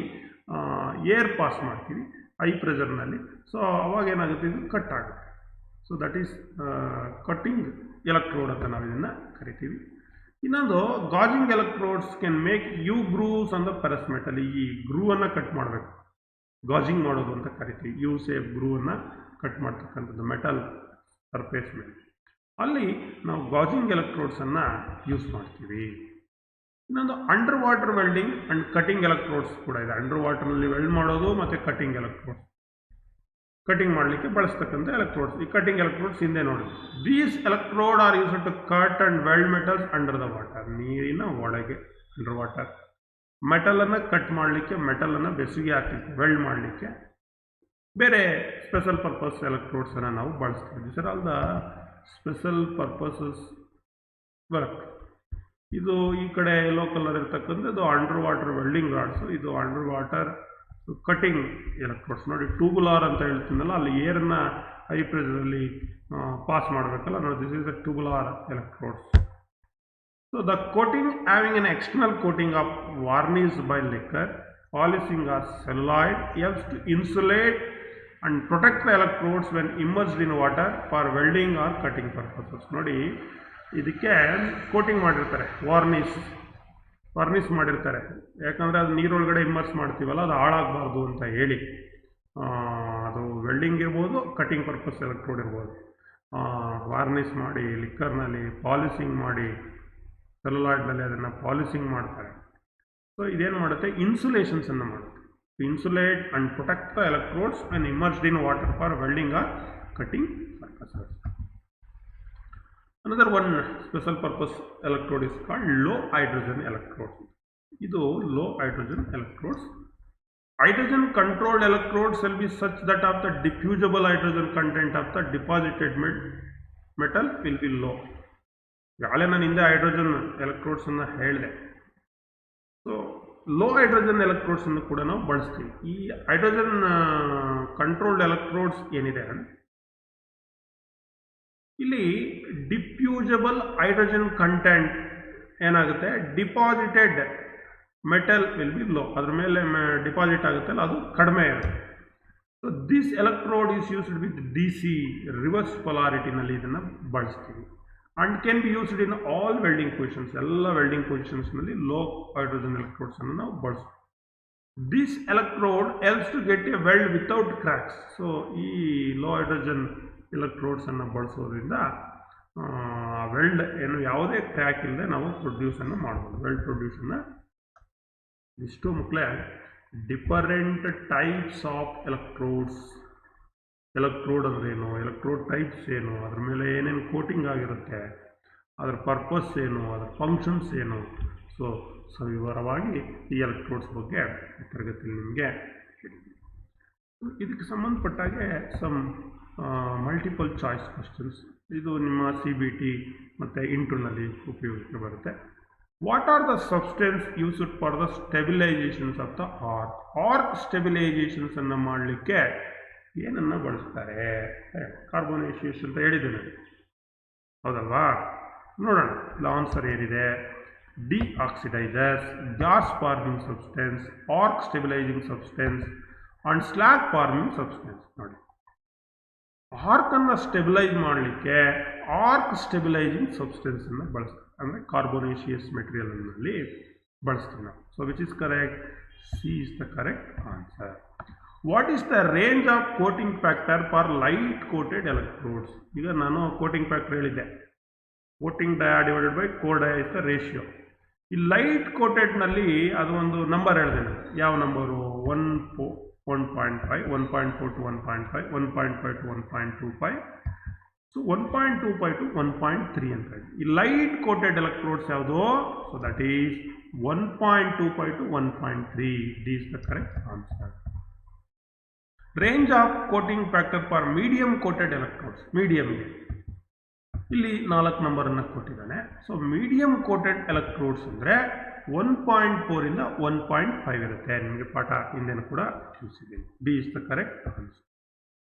ಏರ್ ಪಾಸ್ ಮಾಡ್ತೀವಿ ಹೈ ಪ್ರೆಷರ್ನಲ್ಲಿ. ಸೊ ಅವಾಗ ಏನಾಗುತ್ತೆ, ಇದು ಕಟ್ ಆಗುತ್ತೆ. So that is cutting electrode ಅಂತ ನಾವು ಇದನ್ನು ಕರಿತೀವಿ. ಇನ್ನೊಂದು gouging electrodes can make U grooves on the ferrous metal. ಈ ಗ್ರೂವನ್ನು ಕಟ್ ಮಾಡಬೇಕು, ಗಾಜಿಂಗ್ ಮಾಡೋದು ಅಂತ ಕರಿತೀವಿ. ಯು ಸೇಫ್ ಗ್ರೂವನ್ನು ಕಟ್ ಮಾಡ್ತಕ್ಕಂಥದ್ದು ಮೆಟಲ್ ಸರ್ಫೇಸ್ ಮೇಲೆ. ಅಲ್ಲಿ ನಾವು ಗಾಜಿಂಗ್ ಎಲೆಕ್ಟ್ರೋಡ್ಸನ್ನು ಯೂಸ್ ಮಾಡ್ತೀವಿ. ಇನ್ನೊಂದು under water welding and cutting electrodes ಕೂಡ ಇದೆ. ಅಂಡರ್ ವಾಟರ್ನಲ್ಲಿ ವೆಲ್ಡ್ ಮಾಡೋದು ಮತ್ತು ಕಟಿಂಗ್ ಎಲೆಕ್ಟ್ರೋಡ್ಸ್, ಕಟಿಂಗ್ ಮಾಡಲಿಕ್ಕೆ ಬಳಸ್ತಕ್ಕಂಥ ಎಲೆಕ್ಟ್ರೋಡ್ಸ್. ಈ ಕಟಿಂಗ್ ಎಲೆಕ್ಟ್ರೋಡ್ಸ್ ಹಿಂದೆ ನೋಡಿ. These electrode are use to cut and weld metals under the water. ನೀರಿನ ಒಳಗೆ ಅಂಡರ್ ವಾಟರ್ ಮೆಟಲನ್ನು ಕಟ್ ಮಾಡಲಿಕ್ಕೆ, ಮೆಟಲನ್ನು ಬೆಸುಗೆ ಹಾಕಲಿಕ್ಕೆ, ವೆಲ್ಡ್ ಮಾಡಲಿಕ್ಕೆ ಬೇರೆ ಸ್ಪೆಷಲ್ ಪರ್ಪಸ್ ಎಲೆಕ್ಟ್ರೋಡ್ಸನ್ನು ನಾವು ಬಳಸ್ತೀವಿ. This are all the special purposes work. ಇದು ಈ ಕಡೆ ಯೆಲ್ಲೋ ಕಲರ್ ಇರ್ತಕ್ಕಂಥದ್ದು ಅಂಡರ್ ವಾಟರ್ ವೆಲ್ಡಿಂಗ್ ರಾಡ್ಸು. ಇದು ಅಂಡರ್ ವಾಟರ್ ಕಟಿಂಗ್ ಎಲೆಕ್ಟ್ರೋಡ್ಸ್. ನೋಡಿ, ಟ್ಯೂಬುಲಾರ್ ಅಂತ ಹೇಳ್ತೀನಲ್ಲ, ಅಲ್ಲಿ ಏರನ್ನು ಹೈ ಪ್ರೆಷರಲ್ಲಿ ಪಾಸ್ ಮಾಡಬೇಕಲ್ಲ, ನೋಡಿ, this is the tubular electrodes. So the coating having an external coating of varnish by liquor, polishing or celluloid helps to insulate and protect the electrodes when immersed in water for welding or cutting purposes. ನೋಡಿ, ಇದಕ್ಕೆ ಕೋಟಿಂಗ್ ಮಾಡಿರ್ತಾರೆ, ವಾರ್ನಿಷ್ ಮಾಡಿರ್ತಾರೆ. ಯಾಕಂದರೆ ಅದು ನೀರೊಳಗಡೆ ಇಮ್ಮರ್ಸ್ ಮಾಡ್ತೀವಲ್ಲ, ಅದು ಹಾಳಾಗಬಾರ್ದು ಅಂತ ಹೇಳಿ. ಅದು ವೆಲ್ಡಿಂಗ್ ಇರ್ಬೋದು, ಕಟಿಂಗ್ ಪರ್ಪಸ್ ಎಲೆಕ್ಟ್ರೋಡ್ ಇರ್ಬೋದು. ವಾರ್ನಿಷ್ ಮಾಡಿ, ಲಿಕ್ಕರ್ನಲ್ಲಿ ಪಾಲಿಸಿಂಗ್ ಮಾಡಿ, ಸೆಲ್ಯುಲಾಯ್ಡ್ನಲ್ಲಿ ಅದನ್ನು ಪಾಲಿಸಿಂಗ್ ಮಾಡ್ತಾರೆ. ಸೊ ಇದೇನು ಮಾಡುತ್ತೆ, ಇನ್ಸುಲೇಷನ್ಸನ್ನು ಮಾಡುತ್ತೆ. Insulate and protect the electrodes and immersed in water for welding or cutting purposes. Another one special purpose electrode is called low hydrogen electrode. ಇದು low hydrogen electrodes. Hydrogen controlled electrodes will be such that of the diffusible hydrogen content of the deposited metal will be low. ಈಗಾಗಲೇ ನಾನು ಹಿಂದೆ ಹೈಡ್ರೋಜನ್ ಎಲೆಕ್ಟ್ರೋಡ್ಸನ್ನು ಹೇಳಿದೆ. ಸೊ ಲೋ ಹೈಡ್ರೋಜನ್ ಎಲೆಕ್ಟ್ರೋಡ್ಸನ್ನು ಕೂಡ ನಾವು ಬಳಸ್ತೀವಿ. ಈ ಹೈಡ್ರೋಜನ್ ಕಂಟ್ರೋಲ್ಡ್ ಎಲೆಕ್ಟ್ರೋಡ್ಸ್ ಏನಿದೆ, ಇಲ್ಲಿ ಡಿಫ್ಯೂಸಬಲ್ ಹೈಡ್ರೋಜನ್ ಕಂಟೆಂಟ್ ಏನಾಗುತ್ತೆ, deposited metal will be low. ಅದ್ರ ಮೇಲೆ ಡಿಪಾಸಿಟ್ ಆಗುತ್ತಲ್ಲ, ಅದು ಕಡಿಮೆ ಇರುತ್ತೆ. So this electrode is used with DC reverse ಪೊಲಾರಿಟಿನಲ್ಲಿ ಇದನ್ನು ಬಳಸ್ತೀವಿ. and can be used in all welding positions. ಎಲ್ಲ ವೆಲ್ಡಿಂಗ್ ಪೊಸಿಷನ್ಸ್ನಲ್ಲಿ ಲೋ ಹೈಡ್ರೋಜನ್ ಎಲೆಕ್ಟ್ರೋಡ್ಸನ್ನು ನಾವು ಬಳಸ್ತೀವಿ. This electrode helps to get a weld without cracks. So ಈ ಲೋ ಹೈಡ್ರೋಜನ್ ಎಲೆಕ್ಟ್ರೋಡ್ಸನ್ನು ಬಳಸೋದ್ರಿಂದ ವೆಲ್ಡ್ ಏನು ಯಾವುದೇ ಕ್ರ್ಯಾಕ್ ಇಲ್ಲದೆ ನಾವು ಪ್ರೊಡ್ಯೂಸನ್ನು ಮಾಡ್ಬೋದು, ವೆಲ್ಡ್ ಪ್ರೊಡ್ಯೂಸನ್ನು. ಇಷ್ಟು ಮಕ್ಕಳೇ different types of electrodes. Electrode ಅಂದ್ರೇನು, ಎಲೆಕ್ಟ್ರೋಡ್ ಟೈಪ್ಸ್ ಏನು, ಅದ್ರ ಮೇಲೆ ಏನೇನು ಕೋಟಿಂಗ್ ಆಗಿರುತ್ತೆ, ಅದರ ಪರ್ಪಸ್ ಏನು, ಅದರ ಫಂಕ್ಷನ್ಸ್ ಏನು. ಸೊ ಸವಿವರವಾಗಿ ಈ ಎಲೆಕ್ಟ್ರೋಡ್ಸ್ ಬಗ್ಗೆ ತರಗತಿಯಲ್ಲಿ ನಿಮಗೆ ಹೇಳಿದ್ದೀನಿ. ಇದಕ್ಕೆ ಸಂಬಂಧಪಟ್ಟಾಗೆ ಸಮ್ ಮಲ್ಟಿಪಲ್ ಚಾಯ್ಸ್ ಕ್ವಶನ್ಸ್. ಇದು ನಿಮ್ಮ CBT ಮತ್ತು ಇಂಟರ್ನಲ್ಲಿ ಉಪಯೋಗಕ್ಕೆ ಬರುತ್ತೆ. What are the substance used for the stabilisations of the arc? Arc stabilisations ಅನ್ನು ಮಾಡಲಿಕ್ಕೆ ಏನನ್ನ ಬಳಸ್ತಾರೆ? ಕಾರ್ಬೋನೇಷಿಯಸ್ ಅಂತ ಹೇಳಿದ್ದೇನೆ, ಹೌದಲ್ವಾ? ನೋಡೋಣ. ಇಲ್ಲ ಆನ್ಸರ್ ಏನಿದೆ? Deoxidisers, gas forming substance, arc stabilising substance and slag forming substance. ನೋಡಿ, ಆರ್ಕ್ ಅನ್ನು ಸ್ಟೆಬಿಲೈಸ್ ಮಾಡಲಿಕ್ಕೆ ಆರ್ಕ್ ಸ್ಟೆಬಿಲೈಸಿಂಗ್ ಸಬ್ಸ್ಟೆನ್ಸ್ ಅನ್ನು ಬಳಸ್ತಾರೆ, ಅಂದರೆ ಕಾರ್ಬೋನೇಷಿಯಸ್ ಮೆಟೀರಿಯಲ್ ನಲ್ಲಿ ಬಳಸ್ತೀವಿ ನಾವು. So which is correct? C is the correct answer. What is the range of coating factor for light coated electrodes? ಈಗ ನಾನು ಕೋಟಿಂಗ್ ಫ್ಯಾಕ್ಟರ್ ಹೇಳಿದ್ದೆ, coating dia divided by core dia is the ratio. ಈ ಲೈಟ್ ಕೋಟೆಡ್ನಲ್ಲಿ ಅದು ಒಂದು ನಂಬರ್ ಹೇಳಿದೆ ನಾನು. ಯಾವ number? 1.5, 1.4 to 1.5, 1.5 to 1.25, so 1.25 to 1.3 ಅಂತ ಇದೆ. ಈ ಲೈಟ್ ಕೋಟೆಡ್ ಎಲೆಕ್ಟ್ರೋಡ್ಸ್ ಯಾವುದು? So that is 1.25 to 1.3. D is the correct answer. Range of coating factor for medium coated electrodes. ಮೀಡಿಯಂಗೆ ಇಲ್ಲಿ 4 ನಂಬರನ್ನು ಕೊಟ್ಟಿದ್ದಾನೆ. ಸೊ ಮೀಡಿಯಂ ಕೋಟೆಡ್ ಎಲೆಕ್ಟ್ರೋಡ್ಸ್ ಅಂದರೆ 1.4 ಇಂದ 1.5 ಇರುತ್ತೆ. ನಿಮಗೆ ಪಾಠ ಹಿಂದೆನೂ ಕೂಡ ತಿಳಿಸಿದ್ದೀನಿ. B is the correct answer.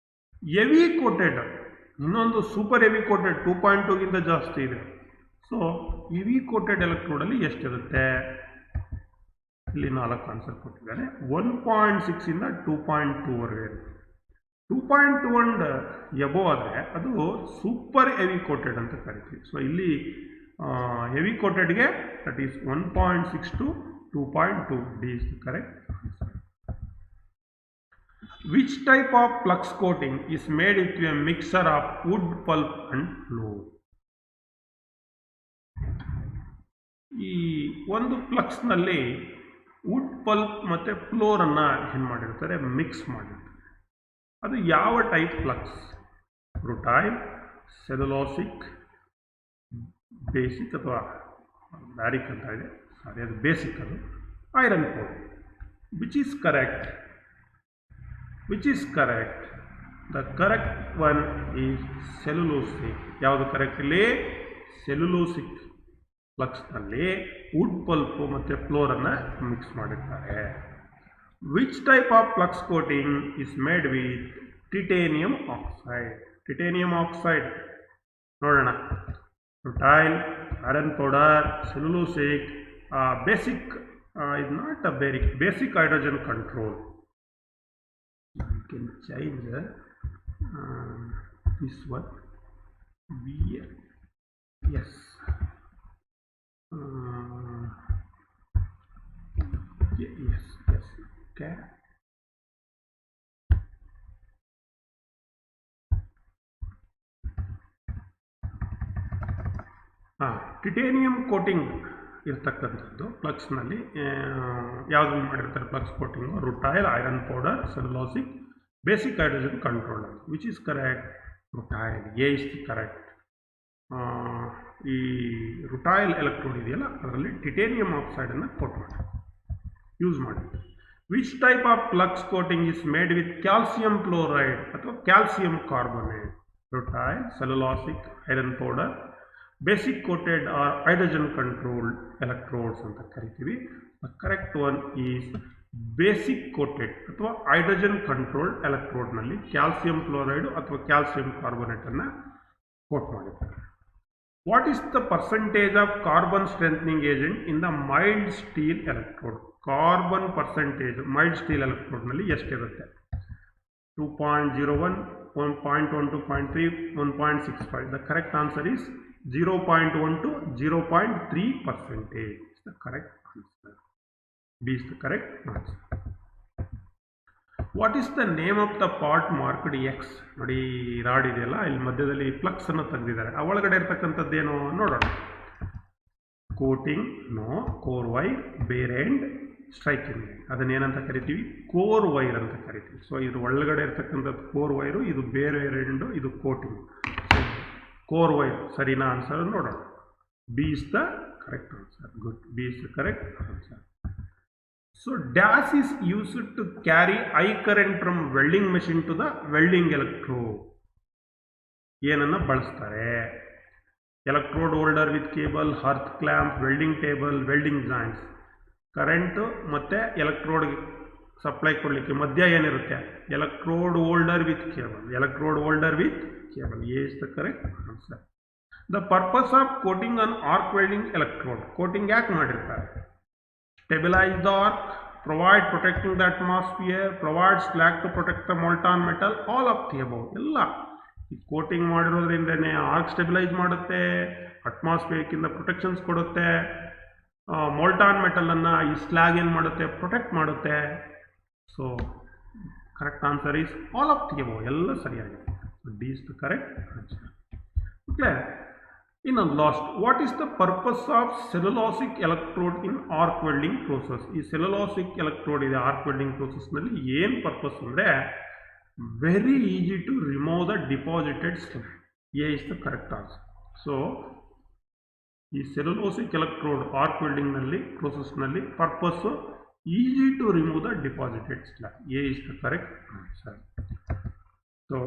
Heavy coated, ಇನ್ನೊಂದು ಸೂಪರ್ ಹೆವಿ ಕೋಟೆಡ್ 2.2ಗಿಂತ ಜಾಸ್ತಿ ಇದೆ. ಸೊ ಹೆವಿ ಕೋಟೆಡ್ ಎಲೆಕ್ಟ್ರೋಡಲ್ಲಿ ಎಷ್ಟಿರುತ್ತೆ? ಇಲ್ಲಿ 4 ಆನ್ಸರ್ ಕೊಟ್ಟಿದ್ದಾನೆ. 1.6 ಇಂದ 2.2ವರೆಗೆ ಇರುತ್ತೆ. 2.2 ಅಂಡ್ ಎಬೋ ಆದರೆ ಅದು ಸೂಪರ್ ಹೆವಿ ಕೋಟೆಡ್ ಅಂತ ಕರಿತೀವಿ. ಸೊ ಇಲ್ಲಿ ಹೆವಿ ಕೋಟೆಡ್ಗೆ that is 1.6 to 2.2. D is the correct answer. Which type of flux coating is made with a mixer of wood, pulp and flour? ಈ ಒಂದು ಫ್ಲಕ್ಸ್ನಲ್ಲಿ ವುಡ್, ಪಲ್ಪ್ ಮತ್ತು ಫ್ಲೋರನ್ನು ಏನು ಮಾಡಿರ್ತಾರೆ? ಮಿಕ್ಸ್ ಮಾಡಿರ್ತಾರೆ. ಅದು ಯಾವ type flux? Rutile, cellulosic, basic ಅಥವಾ ಬ್ಯಾರಿಕ್ ಅಂತ ಇದೆ, ಸಾರಿ ಅದು ಬೇಸಿಕ್, ಅದು iron core. Which is correct? Which is correct? The correct one is cellulosic. ಯಾವುದು ಕರೆಕ್ಟ್ ಇಲ್ಲಿ? ಸೆಲ್ಯುಲೋಸಿಕ್ ಫ್ಲಕ್ಸ್ನಲ್ಲಿ ವುಡ್, ಪಲ್ಪು ಮತ್ತು ಫ್ಲೋರನ್ನು ಮಿಕ್ಸ್ ಮಾಡಿರ್ತಾರೆ. Which type of flux coating is made with titanium oxide? Titanium oxide ನೋಡೋಣ. Rutile, iron powder, cellulosic, basic is not a basic hydrogen control. You can change this one. Yes. Yes. Okay. Titanium coating ಇರ್ತಕ್ಕಂಥದ್ದು ಫ್ಲಕ್ಸ್ನಲ್ಲಿ ಯಾವುದು ಮಾಡಿರ್ತಾರೆ? Flux coating rutile, iron powder, cellulosic, basic hydrogen control. Which is correct? Rutile. A is the correct. ಈ ರುಟೈಲ್ ಎಲೆಕ್ಟ್ರೋಡ್ ಇದೆಯಲ್ಲ, ಅದರಲ್ಲಿ ಟಿಟೇನಿಯಂ ಆಕ್ಸೈಡನ್ನು ಕೋಟ್ ಮಾಡಿ ಯೂಸ್ ಮಾಡಿ. Which type of flux coating is made with calcium chloride ಅಥವಾ calcium carbonate? Rutile, cellulosic, iron powder, basic coated or hydrogen controlled electrodes ಅಂತ ಕರಿತೀವಿ. The correct one is basic coated ಅಥವಾ ಹೈಡ್ರೋಜನ್ ಕಂಟ್ರೋಲ್ಡ್ ಎಲೆಕ್ಟ್ರೋಡ್ನಲ್ಲಿ ಕ್ಯಾಲ್ಸಿಯಂ ಕ್ಲೋರೈಡ್ ಅಥವಾ ಕ್ಯಾಲ್ಸಿಯಂ ಕಾರ್ಬೊನೇಟನ್ನು ಕೋಟ್ ಮಾಡಿದ್ದಾರೆ. What is the percentage of carbon strengthening agent in the mild steel electrode? Carbon percentage mild steel ಎಲೆಕ್ಟ್ರೋಡ್ನಲ್ಲಿ ಎಷ್ಟಿರುತ್ತೆ? 2.01, 1.1 to 0.3, 1.65. The correct answer is 0.1 to 0.3% is the correct answer. B is the correct answer. What is the name of the part marked X? ನೋಡಿ, ರಾಡ್ ಇದೆಯಲ್ಲ, ಇಲ್ಲಿ ಮಧ್ಯದಲ್ಲಿ ಫ್ಲಕ್ಸ್ ಅನ್ನು ತೆಗೆದಿದ್ದಾರೆ. ಆ ಒಳಗಡೆ ಇರ್ತಕ್ಕಂಥದ್ದೇನು ನೋಡೋಣ. Coating, no. Core wire, bare end, striking. ಅದನ್ನೇನಂತ ಕರಿತೀವಿ? ಕೋರ್ ವೈರ್ ಅಂತ ಕರಿತೀವಿ. ಸೊ ಇದು ಒಳಗಡೆ ಇರ್ತಕ್ಕಂಥದ್ದು ಕೋರ್ ವೈರು, ಇದು ಬೇರೆ ಎಂಡು, ಇದು ಕೋಟಿಂಗ್. ಕೋರ್ ವೈರ್ ಸರಿನಾ? ಆನ್ಸರ್ ನೋಡೋಣ. B is the correct answer. Good. B is the correct answer. So dash is used to carry I current from welding machine to the welding electrode. ಏನನ್ನು ಬಳಸ್ತಾರೆ? Electrode holder with cable, earth clamp, welding table, welding joints. Current ಮತ್ತು ಎಲೆಕ್ಟ್ರೋಡ್ಗೆ ಸಪ್ಲೈ ಕೊಡಲಿಕ್ಕೆ ಮಧ್ಯ ಏನಿರುತ್ತೆ, electrode holder with cable, electrode holder with cable. A is the correct answer. The purpose of coating on arc welding electrode. Coating ಯಾಕೆ ಮಾಡಿರ್ತಾರೆ? Stabilise the arc, provide protecting the atmosphere, provide slag to protect the molten metal, all of the above. ಎಲ್ಲ ಈ ಕೋಟಿಂಗ್ ಮಾಡಿರೋದ್ರಿಂದನೇ ಆರ್ಕ್ ಸ್ಟೆಬಿಲೈಸ್ ಮಾಡುತ್ತೆ, ಅಟ್ಮಾಸ್ಫಿಯರ್ಕಿಂದ ಪ್ರೊಟೆಕ್ಷನ್ಸ್ ಕೊಡುತ್ತೆ, ಮೋಲ್ಟಾನ್ ಮೆಟಲನ್ನು ಈ ಸ್ಲ್ಯಾಗ್ ಏನು ಮಾಡುತ್ತೆ, ಪ್ರೊಟೆಕ್ಟ್ ಮಾಡುತ್ತೆ. So correct answer is all of the above. ಎಲ್ಲ ಸರಿಯಾಗಿದೆ. D is the correct answer. Okay, ಇನ್ನು last, what is the purpose of cellulosic electrode in arc welding process? ಈ ಸೆಲ್ಯುಲೋಸಿಕ್ ಎಲೆಕ್ಟ್ರೋಡ್ ಇದೆ ಆರ್ಕ್ ವೆಲ್ಡಿಂಗ್ ಪ್ರೋಸೆಸ್ನಲ್ಲಿ ಏನು ಪರ್ಪಸ್ ಅಂದರೆ, very easy to remove the deposited slag. A is the correct answer. So ಈ ಸೆಲ್ಯುಲೋಸಿಕ್ ಎಲೆಕ್ಟ್ರೋಡ್ ಆರ್ಕ್ ವೆಲ್ಡಿಂಗ್ನಲ್ಲಿ ಪ್ರೋಸೆಸ್ನಲ್ಲಿ purpose easy to remove the deposited slag. A is the correct answer. So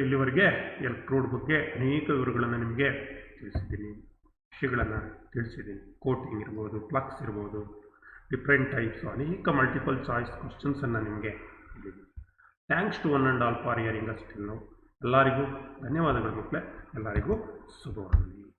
ಇಲ್ಲಿವರೆಗೆ ಎಲೆಕ್ಟ್ರೋಡ್ ಬಗ್ಗೆ ಅನೇಕ ವಿವರಗಳನ್ನು ನಿಮಗೆ ತಿಳಿಸಿದ್ದೀನಿ, ವಿಷಯಗಳನ್ನು ತಿಳಿಸಿದ್ದೀನಿ. ಕೋಟಿಂಗ್ ಇರ್ಬೋದು, ಫ್ಲಕ್ಸ್ ಇರ್ಬೋದು, ಡಿಫ್ರೆಂಟ್ ಟೈಪ್ಸ್, ಅನೇಕ ಮಲ್ಟಿಪಲ್ ಚಾಯ್ಸ್ ಕ್ವಶನ್ಸನ್ನು ನಿಮಗೆ ಹೇಳಿದ್ದೀನಿ. Thanks to one and all for hearing us till now. ಎಲ್ಲರಿಗೂ ಧನ್ಯವಾದಗಳು ಮಕ್ಕಳೇ. ಎಲ್ಲರಿಗೂ ಶುಭವಾಗಲಿ.